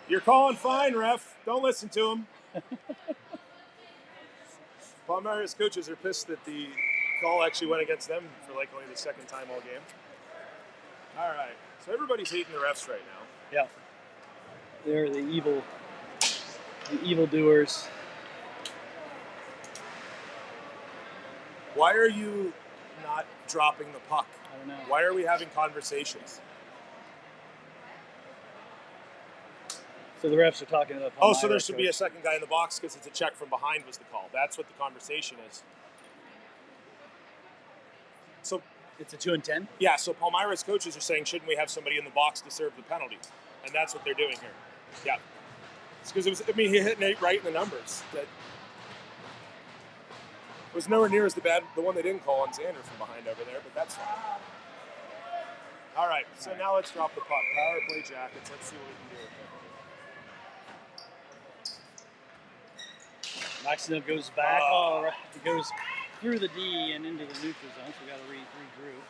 You're calling fine, ref. Don't listen to him. Palmyra's coaches are pissed that the call actually went against them for like only the second time all game. All right, so everybody's hating the refs right now. Yeah. They're the evildoers. Why are you not dropping the puck? I don't know. Why are we having conversations? So the refs are talking about. Oh, so there should be a second guy in the box because it's a check from behind was the call. That's what the conversation is. So it's a 2 and 10? Yeah, so Palmyra's coaches are saying, shouldn't we have somebody in the box to serve the penalty? And that's what they're doing here. Yeah. It's because it was, he hit Nate right in the numbers. That was nowhere near as the one they didn't call on Xander from behind over there, but that's fine. All right, so now let's drop the puck. Power play Jackets. Let's see what we can do with it. Baxendale goes back. Oh, right. It goes through the D and into the neutral zone, so we got to regroup.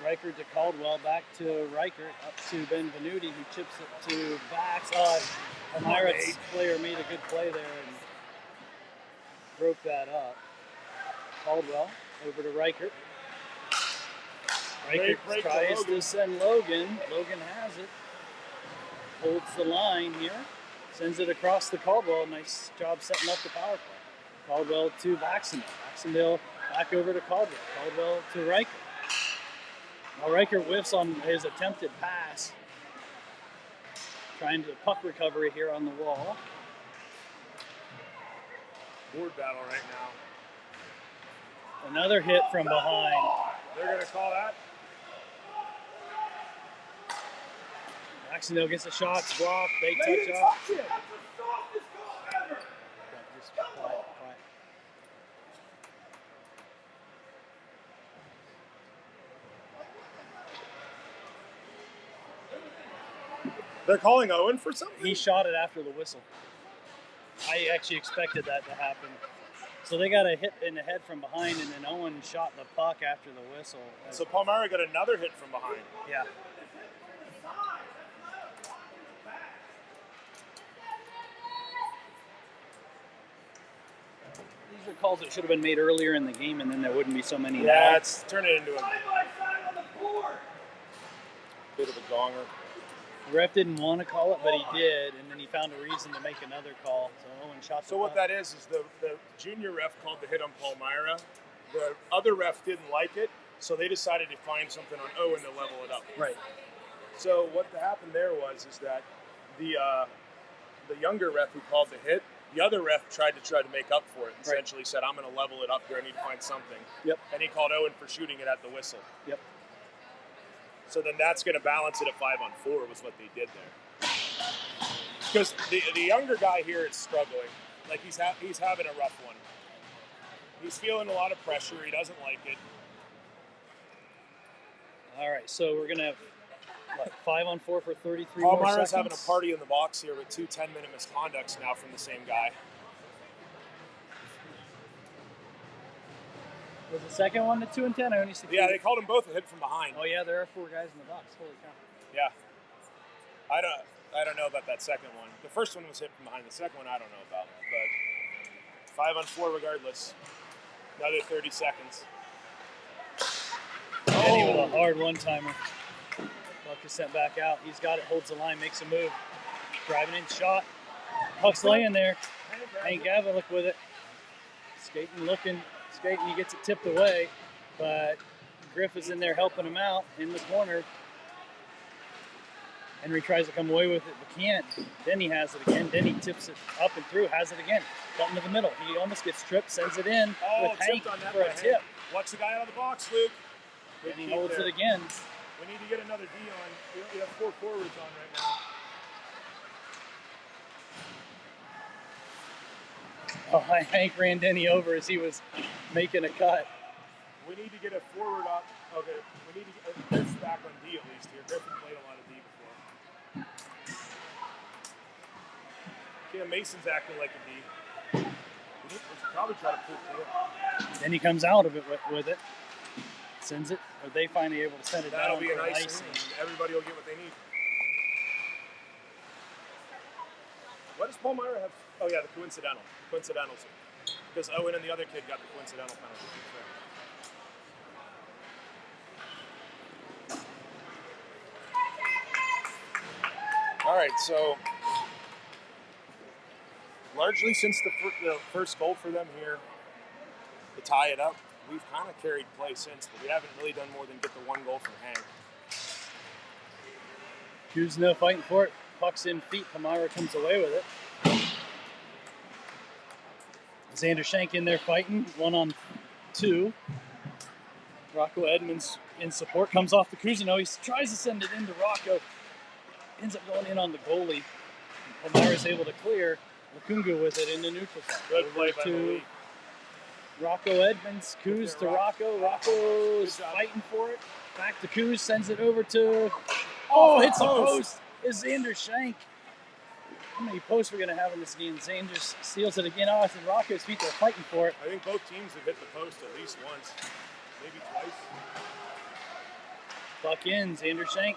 Reichert to Caldwell, back to Reichert, up to Benvenuti, who chips it to Bax. Palmyra's player made a good play there and broke that up. Caldwell over to Reichert. Reichert tries to send Logan. Logan has it. Holds the line here. Sends it across to Caldwell. Nice job setting up the power play. Caldwell to Baxendale. Baxendale back over to Caldwell. Caldwell to Reichert. Now Reichert whiffs on his attempted pass. Trying to puck recovery here on the wall. Board battle right now. Another hit from behind. They're going to call that. Baxendale gets a shot, it's blocked, they touch up. Just quiet. They're calling Owen for something? He shot it after the whistle. I actually expected that to happen. So they got a hit in the head from behind, and then Owen shot the puck after the whistle. So Palmyra got another hit from behind. Yeah. These are calls that should have been made earlier in the game, and then there wouldn't be so many. Yeah, it's turned it into a bit of a gonger. The ref didn't want to call it, but he did, and then he found a reason to make another call. So Owen shot the So what that is the junior ref called the hit on Palmyra. The other ref didn't like it, so they decided to find something on Owen to level it up. Right. So what happened there was that the younger ref who called the hit, the other ref tried to make up for it. And essentially said, "I'm going to level it up here. I need to find something." Yep. And he called Owen for shooting it at the whistle. Yep. So then that's going to balance it at 5-on-4 was what they did there. Because the younger guy here is struggling. Like he's having a rough one. He's feeling a lot of pressure. He doesn't like it. All right, so we're going to have, 5-on-4 for 33 Palmyra's more seconds? having a party in the box here with 2 10-minute misconducts now from the same guy. Was the second one the 2 and 10? I only see Yeah, they called them both a hit from behind. Oh yeah, there are 4 guys in the box. Holy cow. Yeah. I don't know about that second one. The first one was hit from behind. The second one I don't know about. But 5-on-4 regardless. Another 30 seconds. Denny with a hard one-timer. Puck is sent back out. He's got it, holds the line, makes a move. Driving in, shot. Puck's laying there. Hank Gavilic with it. Skating, he gets it tipped away, but Griff is in there helping him out in the corner. Henry tries to come away with it, but can't. Denny has it again. Denny tips it up and through, has it again. Got into the middle. He almost gets tripped, sends it in with Hank for a tip. Watch the guy out of the box, Luke. And he holds it again. We need to get another D on. We have 4 forwards on right now. Oh, Hank ran Denny over as he was making a cut. We need to get a forward up. Okay, we need to get Griff's back on D at least here. Griffin played a lot of D before. Okay, Mason's acting like a D. We should probably try to pull through it. Then he comes out of it with it. Sends it. Are they finally able to send it That'll down be an for icing, and everybody will get what they need. What does Palmyra have? Oh yeah, the coincidental. Coincidentals. Because Owen and the other kid got the coincidental penalty. All right, so largely since the first goal for them here to tie it up, we've kind of carried play since, but we haven't really done more than get the 1 goal from Hank. Kuzno fighting for it. Puck's in feet. Palmyra comes away with it. Xander Shank in there fighting. 1-on-2. Rocco Edmonds in support. Comes off the Kuzno. He tries to send it into Rocco. Ends up going in on the goalie. Palmyra's able to clear. Lukungu with it in the neutral zone. Good play by Malik. Rocco Edmonds, Kuz to Rocco. Rocco's fighting for it. Back to Kuz, sends it over to... Oh, hits the post. Is Xander Shank. how many posts we're going to have in this game. Xander steals it again. Oh, it's in Rocco's feet. They're fighting for it. I think both teams have hit the post at least once, maybe twice. Puck in. Xander Shank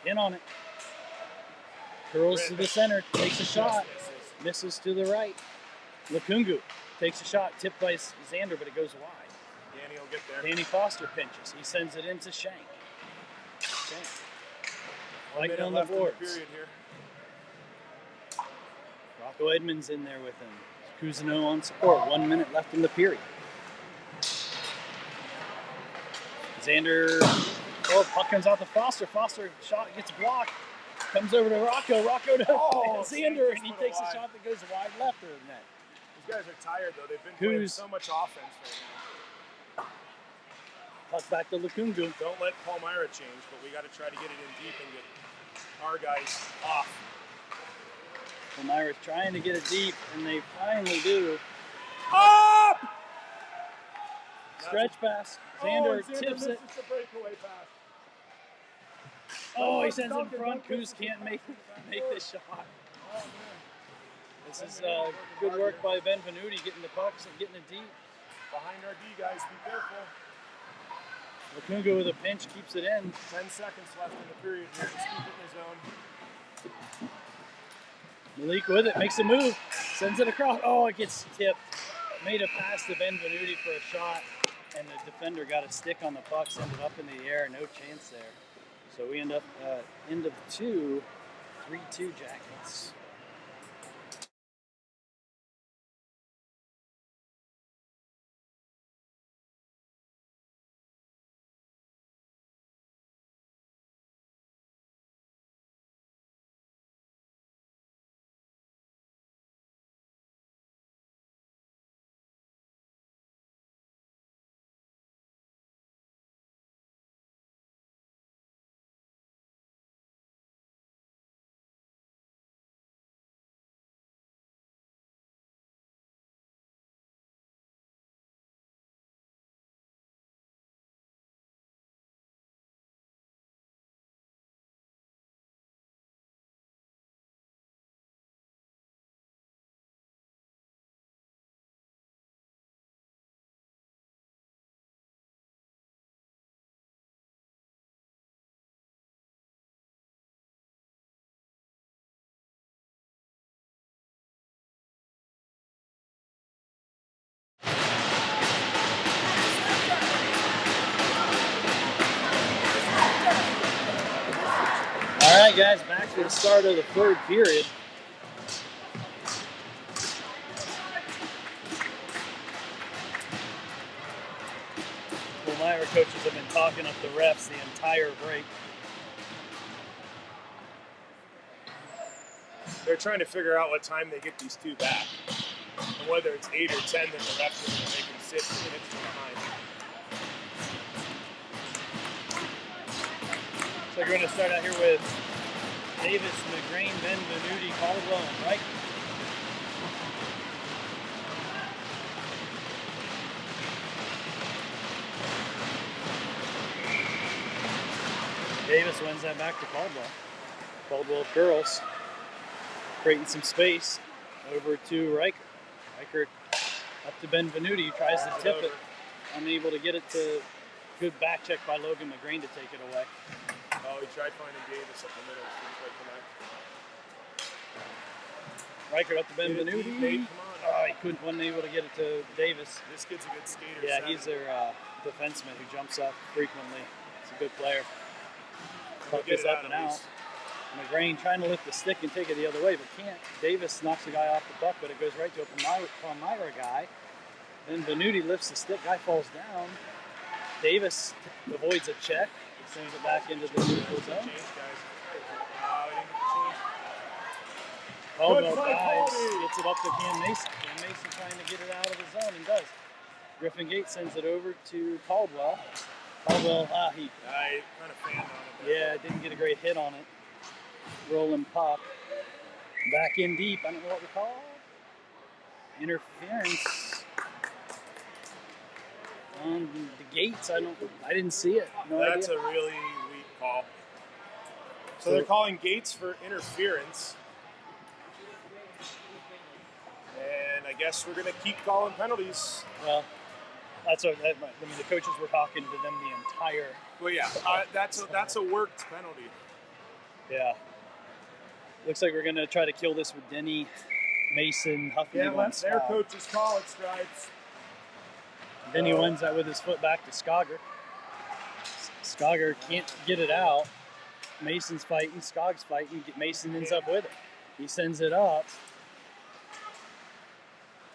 in on it. Curls to the center. Takes a shot. Misses to the right. Lukungu takes a shot. Tipped by Xander, but it goes wide. Danny will get there. Danny Foster pinches. He sends it into Shank. Shank. Fighting on the boards. Period here. Rocco Edmonds in there with him. Cousineau on support. 1 minute left in the period. Xander, puck comes out to Foster. Foster shot gets blocked. Comes over to Rocco. Rocco to Xander, and he takes a shot that goes wide left of the net. These guys are tired though. They've been playing so much offense right now. Puck back to Lukungu. Don't let Palmyra change, but we got to try to get it in deep and get our guys off. Palmyra's trying to get it deep, and they finally do. Up! Stretch pass. Xander tips it. The breakaway pass. Oh, he sends it in front. Coos can't make this shot. This is good work by Benvenuti getting the pucks and getting it deep. Behind our D, guys. Be careful. Lukungu with a pinch keeps it in. 10 seconds left in the period here. Just keep it in the zone. Malik with it, makes a move, sends it across. Oh, it gets tipped. Made a pass to Benvenuti for a shot, and the defender got a stick on the puck, sent it up in the air. No chance there. So we end up end of 2, 3-2 Jackets. All right, guys, back to the start of the third period. Palmyra coaches have been talking up the refs the entire break. They're trying to figure out what time they get these two back. And whether it's 8 or 10, then the refs are going to make them sit 2 minutes behind. So we're going to start out here with Davis, McGrain, Benvenuti, Caldwell, and Riker. Davis wins that back to Caldwell. Caldwell curls, creating some space over to Riker. Riker up to Benvenuti, tries to tip it. Unable to get it to good back check by Logan McGrain to take it away. Oh, he tried finding Davis up the middle. Riker up to Benvenuti. Oh, he wasn't able to get it to Davis. This kid's a good skater. Yeah, he's their defenseman who jumps up frequently. He's a good player. Puck is up and out. McGrain trying to lift the stick and take it the other way, but can't. Davis knocks the guy off the puck, but it goes right to a Palmyra guy. Benvenuti lifts the stick, guy falls down. Davis avoids a check. He sends it back into the neutral zone. Caldwell dives, gets it up to Cam Mason. Cam Mason trying to get it out of the zone and does. Griffin Gates sends it over to Caldwell. Caldwell, he kind of fanned on it there. Yeah, didn't get a great hit on it. Rolling puck. Back in deep. I don't know what we call it. Interference on the Gates. I didn't see it. No That's idea. A really weak call. So they're calling Gates for interference. I guess we're going to keep calling penalties. Well, that's what, I mean, the coaches were talking to them the entire. Well, yeah, that's a worked penalty. Yeah. Looks like we're going to try to kill this with Denny, Mason, Huffman. Yeah, let their coaches call it, Stripes. Denny wins that with his foot back to Skogger. Skogger can't get it out. Mason's fighting, Skog's fighting. Mason ends up with it. He sends it up.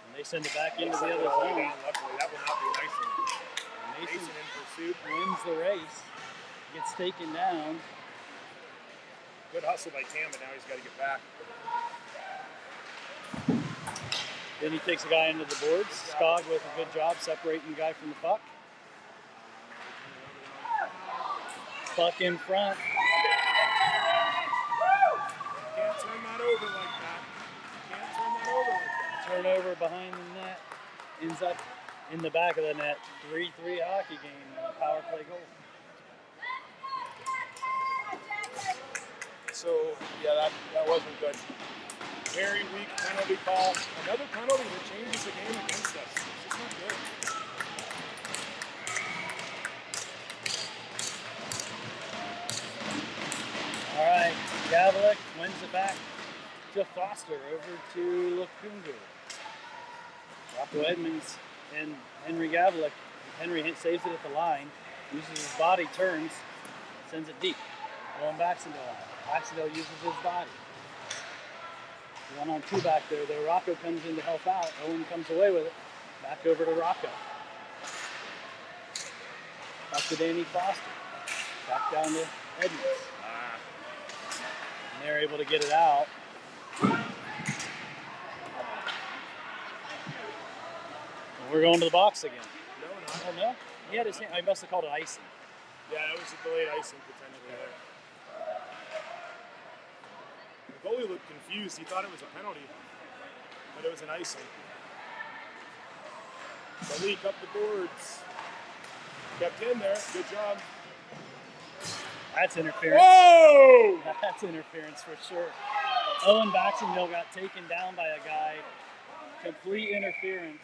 And they send it back into the other zone. Luckily, that will not be nice. Mason in pursuit. Wins the race. Gets taken down. Good hustle by Cam, but now he's got to get back. Then he takes a guy into the boards. Skog with a good job separating the guy from the puck. Puck in front. Can't turn that over like that. Can't turn that over like that. Turnover behind the net. Ends up in the back of the net. 3-3 hockey game. Power play goal. So, yeah, that wasn't good. Very weak penalty call. Another penalty that changes the game against us. It's just not good. All right, Gavlik wins it back to Foster, over to Lukungu. Rocco Edmonds and Henry Gavlik. Henry saves it at the line, uses his body, turns, sends it deep. Going Baxendale on. Baxendale uses his body. 1-on-2 back there, though. Rocco comes in to help out. Owen comes away with it. Back over to Rocco. Back to Danny Foster. Back down to Edmonds. And they're able to get it out. And we're going to the box again. No, not. Oh, no? He had his hand. I must have called it icing. Yeah, that was a delayed icing potentially there. The goalie looked confused. He thought it was a penalty, but it was an icing. The leak up the boards. Kept in there. Good job. That's interference. Whoa! That's interference for sure. Owen Baxendale got taken down by a guy. Complete interference.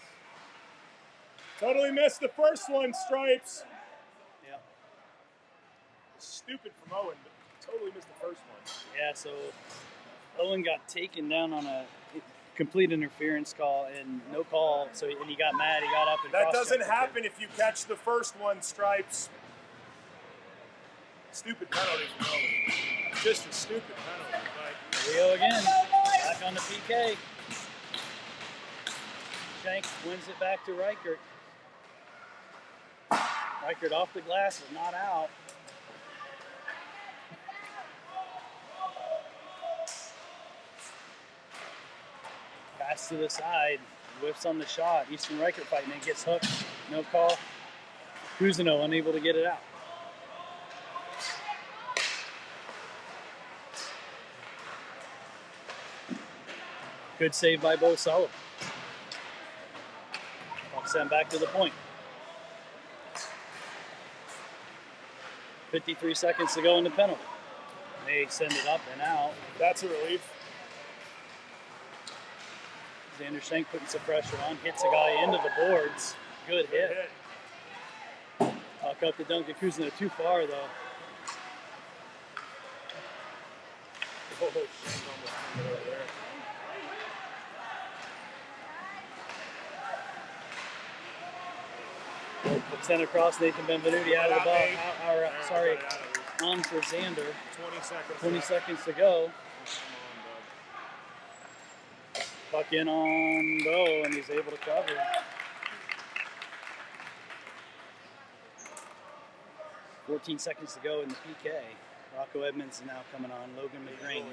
Totally missed the first one, Stripes. Yep. Stupid from Owen, but totally missed the first one. Yeah, so Owen got taken down on a complete interference call and no call. So and he got mad. He got up and that doesn't happen if you catch the first one, Stripes. Stupid penalty from Owen. Just a stupid penalty. Like, here we go again. Back on the PK. Shank wins it back to Reichert. Reichert off the glass, but not out. Pass to the side, whiffs on the shot. Eastern Reichert fighting it, gets hooked, no call. Cousineau unable to get it out. Good save by Bo Sullivan. Puck sent back to the point. 53 seconds to go in the penalty. They send it up and out. That's a relief. Xander Schenk putting some pressure on, hits a guy into the boards. Good hit. Puck up to Duncan Cousineau, too far though. Oh, Schenk almost turned it over there. Sent across Nathan Benvenuti out of the box. On for Xander. 20 seconds to go. Puck in on Bo, and he's able to cover. $14 seconds to go in the PK. Rocco Edmonds is now coming on. Logan McGrain.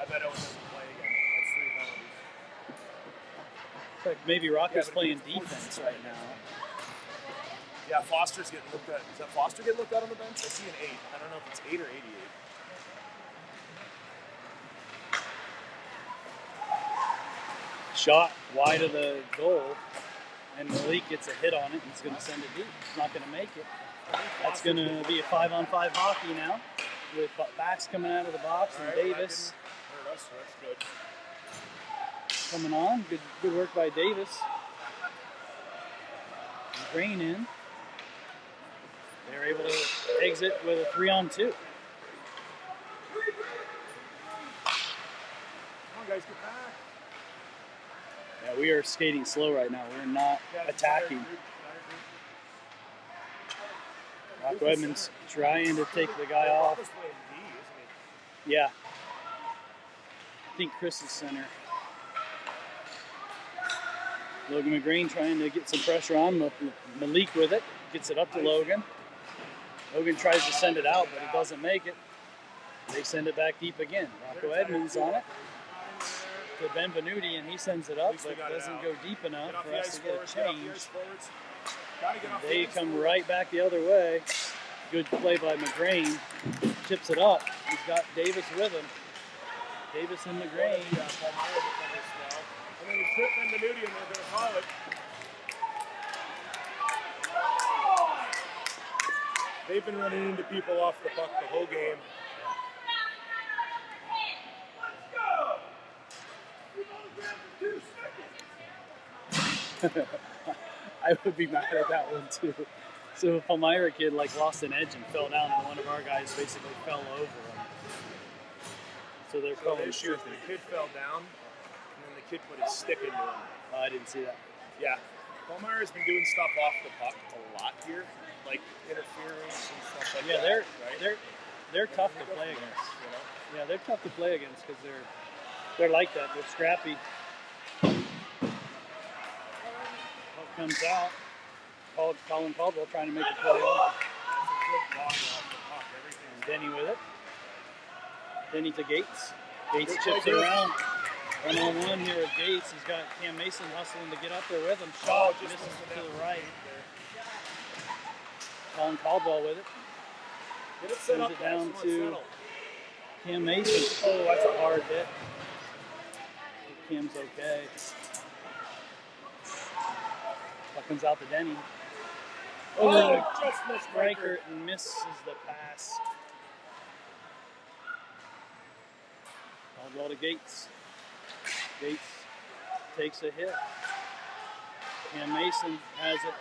I bet Owen doesn't play again. That's 3 penalties. Looks like maybe Rocco's playing defense right now. Yeah, Foster's getting looked at. Is that Foster getting looked at on the bench? I see an 8. I don't know if it's 8 or 88. Shot wide of the goal, and Malik gets a hit on it, and he's going to send it deep. He's not going to make it. That's going to be a 5-on-5 hockey now, with backs coming out of the box and Davis. Hurt us, so that's good. coming on. Good work by Davis. Grain in. They're able to exit with a 3-on-2. Come on, guys, get back. Yeah, we are skating slow right now. We're not attacking. Rocco Edmonds trying to take the guy off. Yeah. I think Chris is center. Logan McGrain trying to get some pressure on Malik with it. Gets it up to Logan. Logan tries to send it out, but he doesn't make it. They send it back deep again. Rocco Edmonds on it to Benvenuti, and he sends it up, but doesn't go deep enough for us to get a change. They come right back the other way. Good play by McGrain. Chips it up. He's got Davis with him. Davis and McGrain. And then he tripped Benvenuti, and they're going to call it. They've been running into people off the puck the whole game. I would be mad at that one too. So a Palmyra kid lost an edge and fell down, and one of our guys basically fell over him. So they're probably the issue is the kid fell down, and then the kid put his stick into him. Oh, I didn't see that. Yeah, Palmyra's been doing stuff off the puck a lot here, like interference and stuff like that. Yeah, they're tough to play against. You know? Yeah, they're tough to play against because they're like that. They're scrappy. Comes out. Colin Caldwell trying to make a play on. Denny with it. Denny to Gates. Gates chips it around. 1-on-1 here with Gates. He's got Cam Mason hustling to get up there with him. Shot misses to the right. Colin Caldwell with it. Sends it down to Cam Mason. Oh, that's a hard hit. Cam's okay. That comes out to Denny. Oh, just missed Riker and misses the pass. Caldwell to Gates. Gates takes a hit. Cam Mason has it.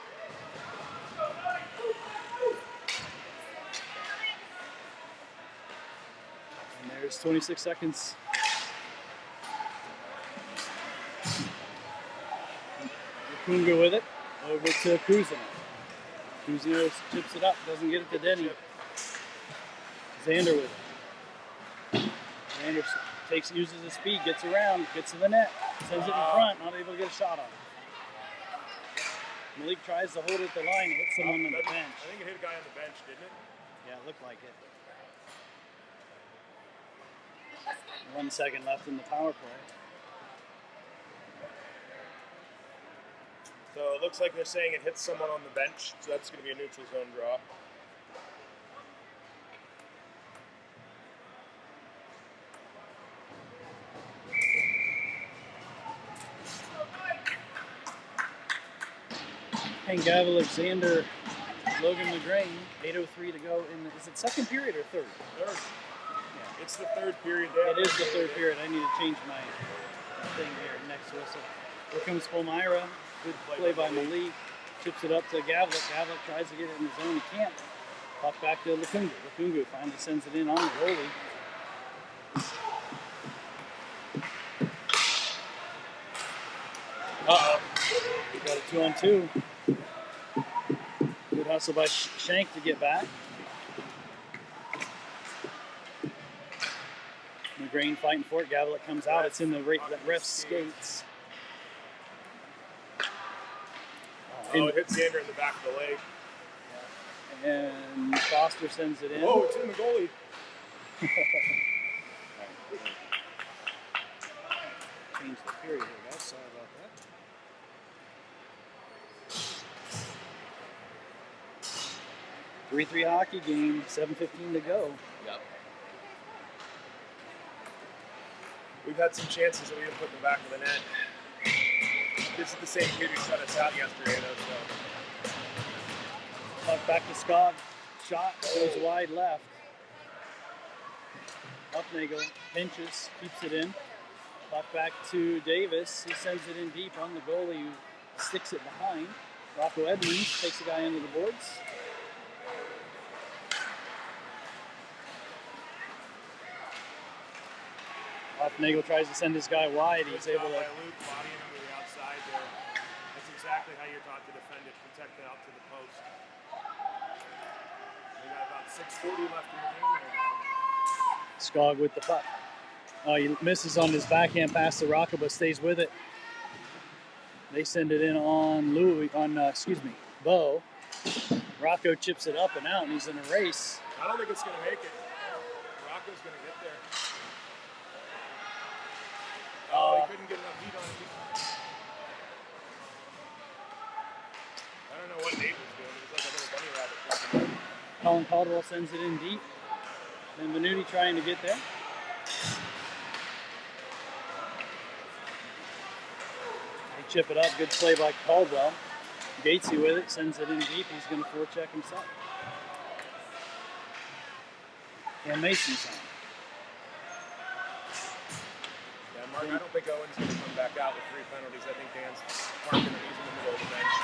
And there's 26 seconds. Kunga with it. Over to Kuzino. Kuzino chips it up, doesn't get it to Denny. Xander with it. Xander uses his speed, gets around, gets to the net, sends it in front, not able to get a shot on it. Malik tries to hold it at the line, hits someone on the bench. I think it hit a guy on the bench, didn't it? Yeah, it looked like it. 1 second left in the power play. So it looks like they're saying it hits someone on the bench, so that's going to be a neutral zone draw. Hank Gavel, Alexander, Logan McGrain, 8:03 to go in is it second period or third? Third. Yeah. It's the third period. It is the third period. I need to change my thing here next whistle. Here comes Palmyra. Good play by Malik. Chips it up to Gavlik. Gavlik tries to get it in the zone. He can't. Puck back to Lukungu. Lukungu finally sends it in on the goalie. Uh-oh. We got a 2-on-2. Good hustle by Shank to get back. McGrain fighting for it. Gavlik comes out. It's in the ref's skates. Oh, it hits Xander in the back of the leg. And Foster sends it in. Oh, it's in the goalie. Change the period here, guys. Sorry about that. 3-3 hockey game, 7:15 to go. Yep. We've had some chances that we didn't put in the back of the net. This is the same kid who shut us out yesterday, though. Puck back to Scott. Shot goes wide left. Upnagel pinches, keeps it in. Puck back to Davis. He sends it in deep on the goalie who sticks it behind. Rocco Edmonds takes the guy under the boards. Hoffnagel tries to send his guy wide. He's able to. Luke bodying him to the outside there. That's exactly how you're taught to defend it. Protect it out to the post. We got about 6:40 left in the game right now. Skog with the puck. Oh, he misses on his backhand pass to Rocco, but stays with it. They send it in on Bo. Rocco chips it up and out, and he's in a race. I don't think it's going to make it. Rocco's going to get there. Oh, he couldn't get enough heat on it. I don't know what Nate was doing. It was like a little bunny rabbit. Colin Caldwell sends it in deep. And Venuti trying to get there. They chip it up. Good play by Caldwell. Gatesy with it, sends it in deep. He's going to forecheck himself. And Mason's on. Yeah, Mark, I don't think Owen's going to come back out with 3 penalties. I think Dan's parking him. He's in the middle of the bench.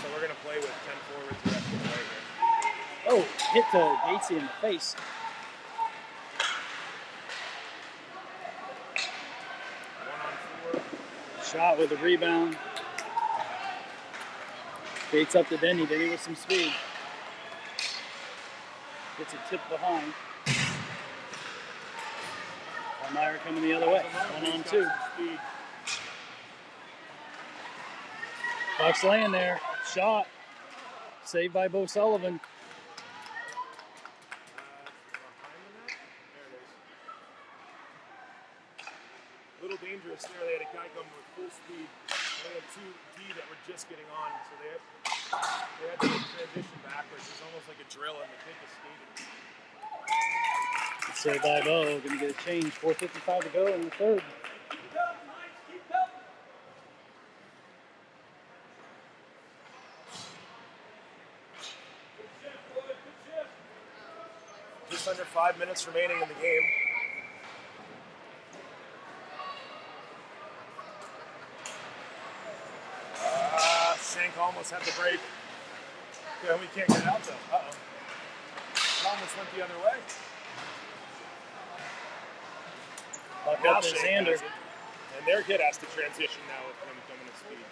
So we're going to play with 10 forwards the rest of the way here. Oh, hit to Gatesy in the face. Shot with a rebound. Gates up to Denny. Denny with some speed. Gets a tip behind. Palmyra coming the other way. 1-on-2. Puck's laying there. Shot. Saved by Bo Sullivan. A little dangerous there. They had a guy coming with full speed. They had 2 D that were just getting on, so they had to transition backwards. It's almost like a drill, and the kid was skating. Saved by Bo. Going to get a change. 4:55 to go in the third. Just under 5 minutes remaining in the game. Shank almost had the break. Yeah, we can't get it out though. Uh-oh. It almost went the other way. Puck up to Xander. And their kid has to transition now with him coming at speed.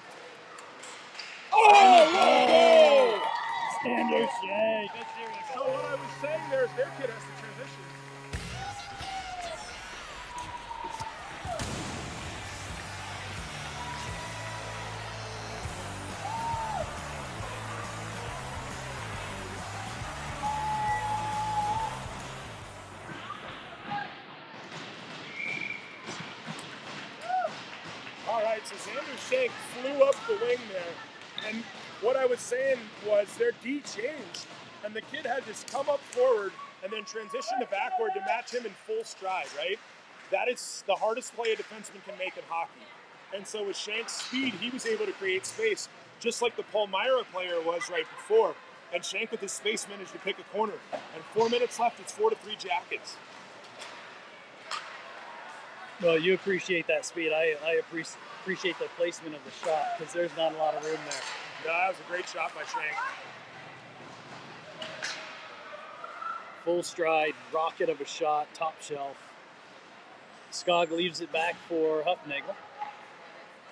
Oh! Xander Shank. So what I was saying there is their kid has to transition. So Xander Shank flew up the wing there, and what I was saying was their D changed, and the kid had to come up forward and then transition to backward to match him in full stride, right? That is the hardest play a defenseman can make in hockey. And so with Shank's speed, he was able to create space, just like the Palmyra player was right before. And Shank with his space managed to pick a corner. And 4 minutes left, it's 4-3 Jackets. Well, you appreciate that speed. I appreciate the placement of the shot because there's not a lot of room there. No, that was a great shot by Shank. Full stride, rocket of a shot, top shelf. Skog leaves it back for Hoffnagel.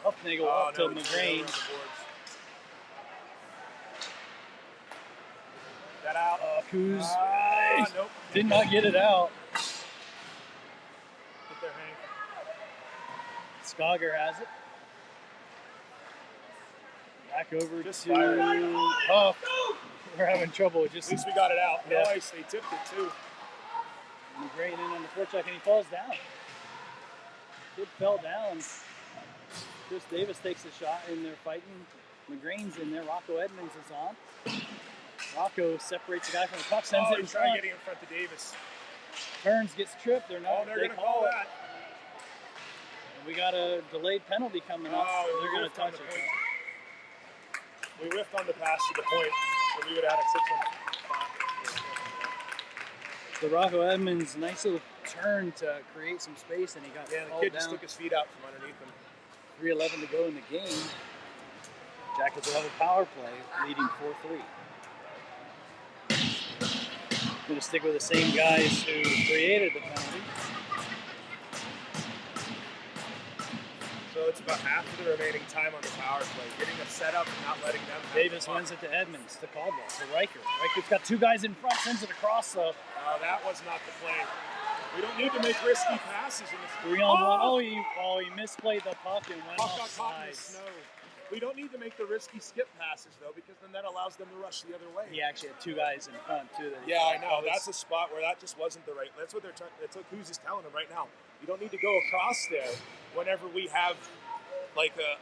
Hoffnagel up to McGrain. That out. Kuz nope. did not get it out. Get there, Hank. Skogger has it. Back over just to Huff. We're having trouble. At least we got it out. Yeah. Nice. They tipped it too. McGrain in on the forecheck, and he falls down. Kid fell down. Chris Davis takes a shot, and they're fighting. McGrain's in there. Rocco Edmonds is on. Rocco separates the guy from the puck, sends it in front. Getting in front of Davis. Turns, gets tripped. They're not. They're going to call that. And we got a delayed penalty coming up. They're going to touch it. We whiffed on the pass to the point, so we would have had a 6-1. So Rocco Edmonds, nice little turn to create some space, and he got Yeah, the called kid down. just took his feet out from underneath him. 3:11 to go in the game. Jackets will have a power play, leading 4-3. Going to stick with the same guys who created the penalty. So it's about half of the remaining time on the power play. Getting a setup and not letting them. Davis wins it to Edmonds, to Caldwell, to Riker. Riker's got two guys in front, sends it across, though. That was not the play. We don't need to make risky passes in this. 3-on-1. Oh, he misplayed the puck and went Puck got caught in offside. the snow. We don't need to make the risky skip passes, though, because then that allows them to rush the other way. He actually had two guys in front, too. Yeah, I know. That's a spot where that just wasn't the right. That's what that's what Kuz is telling him right now. You don't need to go across there whenever we have, like, the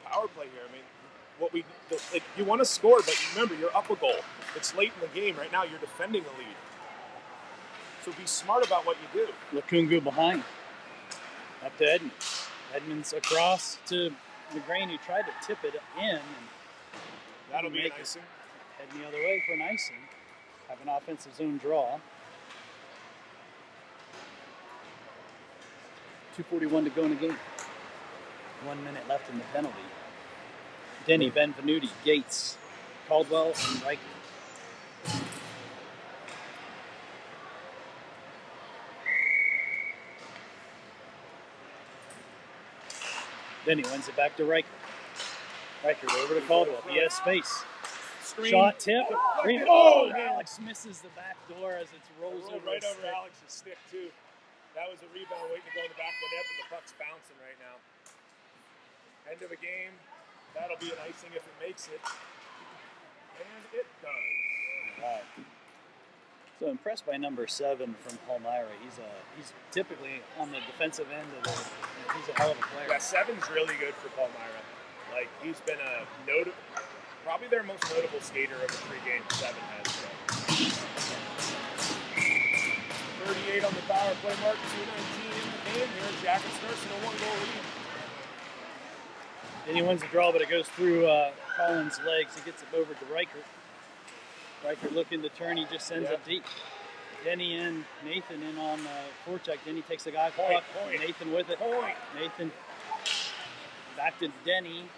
power play here. I mean, you want to score, but remember, you're up a goal. It's late in the game. Right now, you're defending a lead. So be smart about what you do. Lukungu behind. Up to Edmonds. Edmonds across to McGrain, who tried to tip it in. And that'll be an icing. Heading the other way for an icing. Have an offensive zone draw. 2:41 to go in the game. 1 minute left in the penalty. Denny, Benvenuti, Gates, Caldwell, and Riker. Denny wins it back to Riker. Riker over to Caldwell. He has space. Screen. Shot, tip. Oh, Alex misses the back door as it rolls over. Right over Alex's stick, too. That was a rebound waiting to go in the back of the net, but the puck's bouncing right now. End of the game. That'll be an icing if it makes it. And it does. All right. So impressed by number 7 from Palmyra. He's typically on the defensive end of the. He's a hell of a player. Yeah, 7's really good for Palmyra. Like, he's been probably their most notable skater of the 3 games 7 has. So. 38 on the power play mark, 2:19 in the game here. Jackets nursing a 1-goal lead. Then he wins the draw, but it goes through Collins' legs. He gets it over to Riker. Riker looking to turn. He just sends it deep. Denny and Nathan in on forecheck. Denny takes the guy puck. Nathan with it. Nathan back to Denny.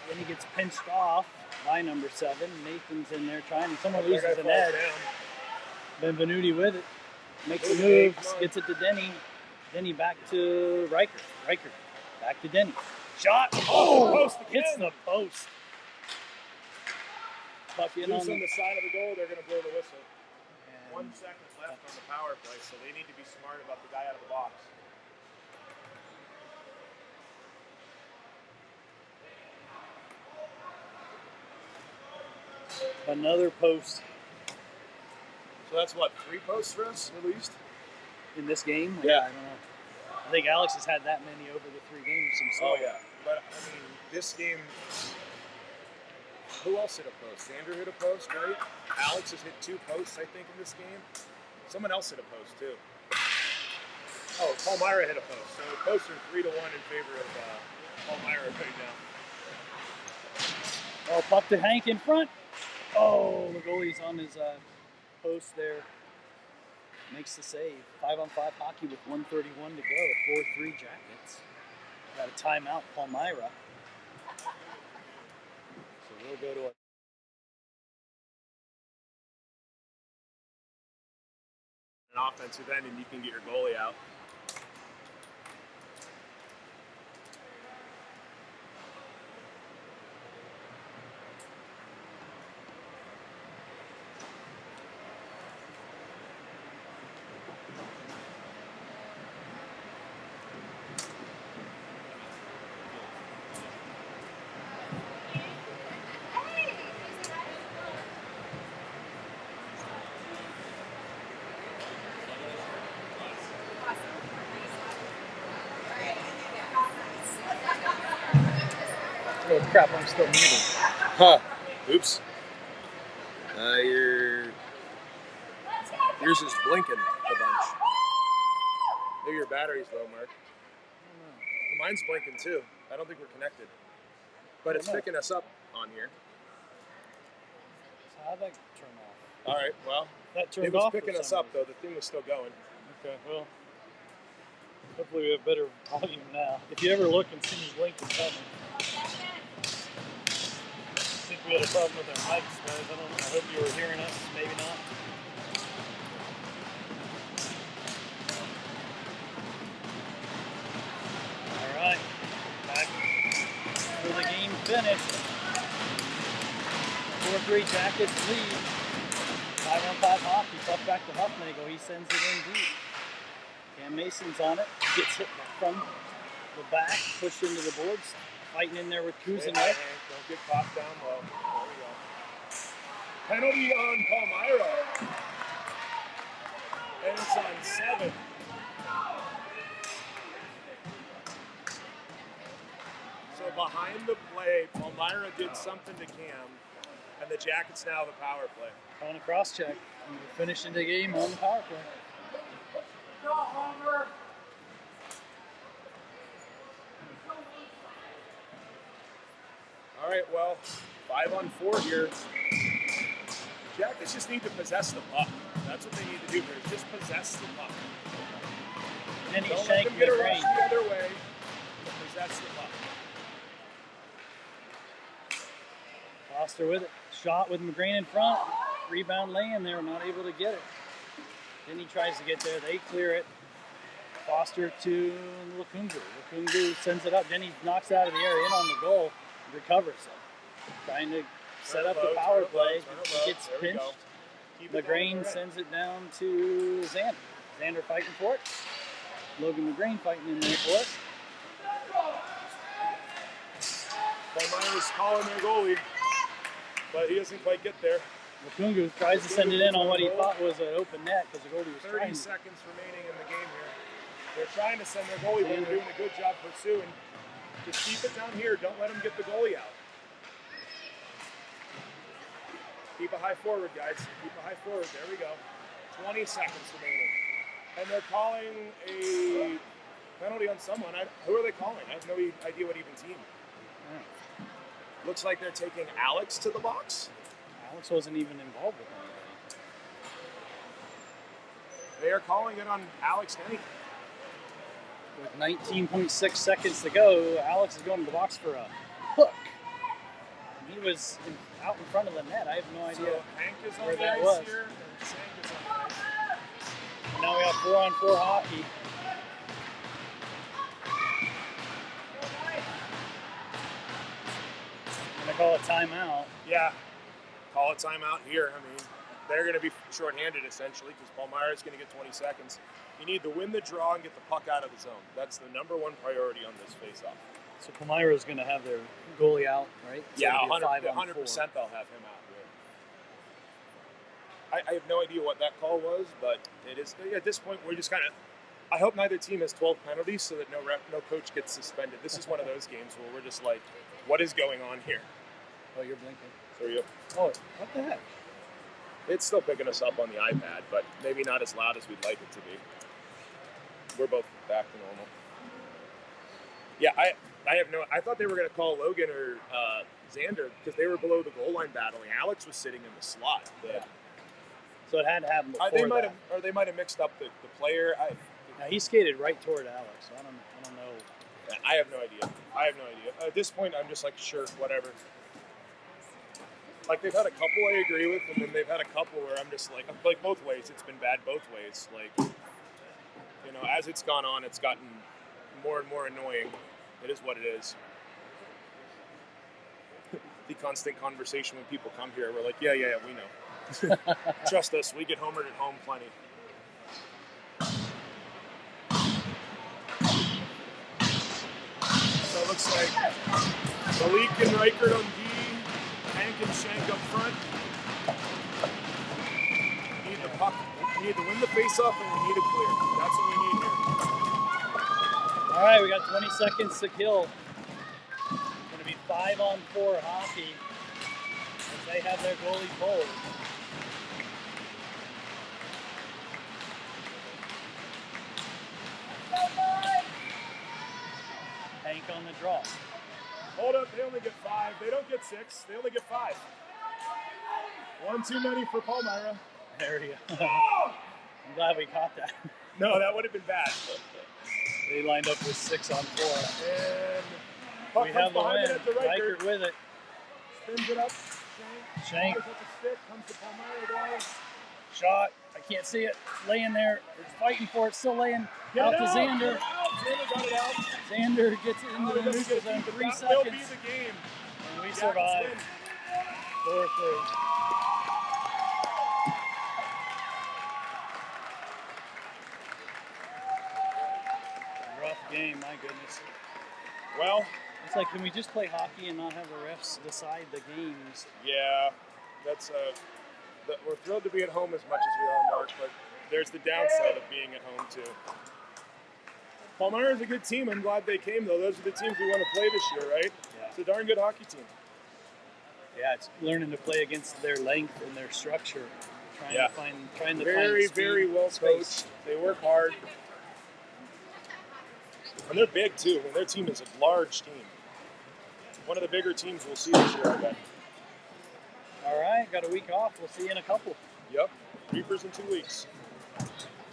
Denny gets pinched off by number 7. Nathan's in there trying. Someone loses an edge. Benvenuti with it. Makes a move. Gets it to Denny. Denny back to Riker. Riker back to Denny. Shot. Oh! Hits the post. Loose on the side of the goal, they're going to blow the whistle. 1 second left on the power play, so they need to be smart about the guy out of the box. Another post. So that's what, 3 posts for us, at least? In this game? Yeah. I don't know. I think Alex has had that many over the 3 games himself. Oh, yeah. But, I mean, this game... Who else hit a post? Andrew hit a post, right? Alex has hit 2 posts, I think, in this game. Someone else hit a post, too. Oh, Palmyra hit a post. So the posts are 3-1 in favor of Palmyra right now. Oh, puck to Hank in front. Oh, the goalie's on his post there. Makes the save. 5-on-5 hockey with 1:31 to go. 4-3 Jackets. Got a timeout, Palmyra. So we'll go to an offensive end, and you can get your goalie out. oh crap, I'm still muted. Huh. Oops. Yours is blinking a bunch. Maybe your battery's low, Mark. Mine's blinking too. I don't think we're connected. But it's picking us up on here. So how'd that turn off? All right, well, That turned it was off picking us up, though. The thing was still going. Okay, well, hopefully we have better volume now. If you ever look and see me blink, it's coming. I think we had a problem with our mics, guys. I don't know. I hope you were hearing us. Maybe not. All right, back for the game finish. 4-3 Jackets lead. 5-on-5 hockey. Puck back to Huffnagel. He sends it in deep. Cam Mason's on it. Gets hit from the back. Pushed into the boards. Fighting in there with Kuzin. Don't get caught down low. There we go. Penalty on Palmyra. And it's on 7. So behind the play, Palmyra did something to Cam. And the Jackets now have a power play. On a cross check. And we're finishing the game on the power play. All right, well, 5-on-4 here. Jackets just need to possess the puck. That's what they need to do here, is just possess the puck. And then he's Don't let them shanking get a the rush grain. the other way. Possess the puck. Foster with it. Shot with McGrain in front. Rebound laying there, not able to get it. Then he tries to get there. They clear it. Foster to Lukungu. Lukungu sends it up. Then he knocks it out of the air, in on the goal. Recovers it. Trying to set up the power play. He gets pinched. McGrain sends it down to Xander. Xander fighting for it. Logan McGrain fighting in there for it. Palmyra's calling their goalie, but he doesn't quite get there. Lukungu tries to send it in on what he thought was an open net because the goalie was 30 trying. seconds remaining in the game here. They're trying to send their goalie, but they're doing a good job pursuing. Just keep it down here. Don't let them get the goalie out. Keep a high forward, guys. Keep a high forward. There we go. 20 seconds remaining. And they're calling a penalty on someone. Who are they calling? I have no idea what even team. Yeah. Looks like they're taking Alex to the box. Alex wasn't even involved with anybody. They are calling it on Alex Denny. With 19.6 seconds to go, Alex is going to the box for a hook. He was out in front of the net. I have no idea So Hank is on where the that ice was. here, and Sank is on the ice. And now we have 4-on-4 hockey. I'm going to call it timeout. Yeah, call it timeout here. I mean, they're going to be shorthanded essentially because Palmyra is going to get 20 seconds. You need to win the draw and get the puck out of the zone. That's the #1 priority on this face-off. So Palmyra is going to have their goalie out, right? So Yeah, it'll be a 100%, 5-on-4. they'll have him out here. I have no idea what that call was, but it is at this point we're just kind of. I hope neither team has 12 penalties so that no coach gets suspended. This is one of those games where we're just like, what is going on here? Oh, you're blinking. So you. Oh, what the heck? It's still picking us up on the iPad, but maybe not as loud as we'd like it to be. We're both back to normal. Yeah, I have no. I thought they were going to call Logan or Xander because they were below the goal line battling. Alex was sitting in the slot. Yeah. So it had to happen before They might that. have, or they might have mixed up the player. Now, he skated right toward Alex. So I don't know. I have no idea. At this point, I'm just like, sure, whatever. Like, they've had a couple I agree with, and then they've had a couple where I'm just like both ways. It's been bad both ways. Like, you know, as it's gone on, it's gotten more and more annoying. It is what it is. The constant conversation when people come here, we're like, yeah, we know. Trust us, we get homered at home plenty. So it looks like Malik and Reichert on D, Hank and Shank up front. We need the puck. We need to win the face-off, and we need to clear. That's what we need here. All right, we got 20 seconds to kill. It's going to be 5-on-4 hockey as they have their goalie pulled. Hank on the draw. Hold up, they only get 5. They don't get 6. They only get 5. One too many for Palmyra. There you go. I'm glad we caught that. No, that would have been bad. They lined up with 6 on 4. And puck We comes have the behind it win. at the Reichert. Reichert with it. Spins it up. Shank. Fires up the stick. Comes to Palmyra guys. Shot. I can't see it. Laying there. They're fighting for it. Still laying. Get out it to out. Xander. Get it out. Xander got it out. Xander gets it into the Doesn't neutral get zone. it, but 3 that seconds. will be the game. And we Jacks survive. win. 4-3. Rough game, my goodness. Well, It's like, can we just play hockey and not have the refs decide the games? yeah, that's we're thrilled to be at home as much as we are, Mark, but there's the downside of being at home too. Palmyra is a good team. I'm glad they came though. Those are the teams we want to play this year, right? Yeah. It's a darn good hockey team. Yeah, it's learning to play against their length and their structure. Trying Yeah. to find Very, speed, very well space. coached. They work hard. And they're big too. I mean, their team is a large team. One of the bigger teams we'll see this year, I bet. All right, got a week off. We'll see you in a couple. Yep. Reapers in 2 weeks.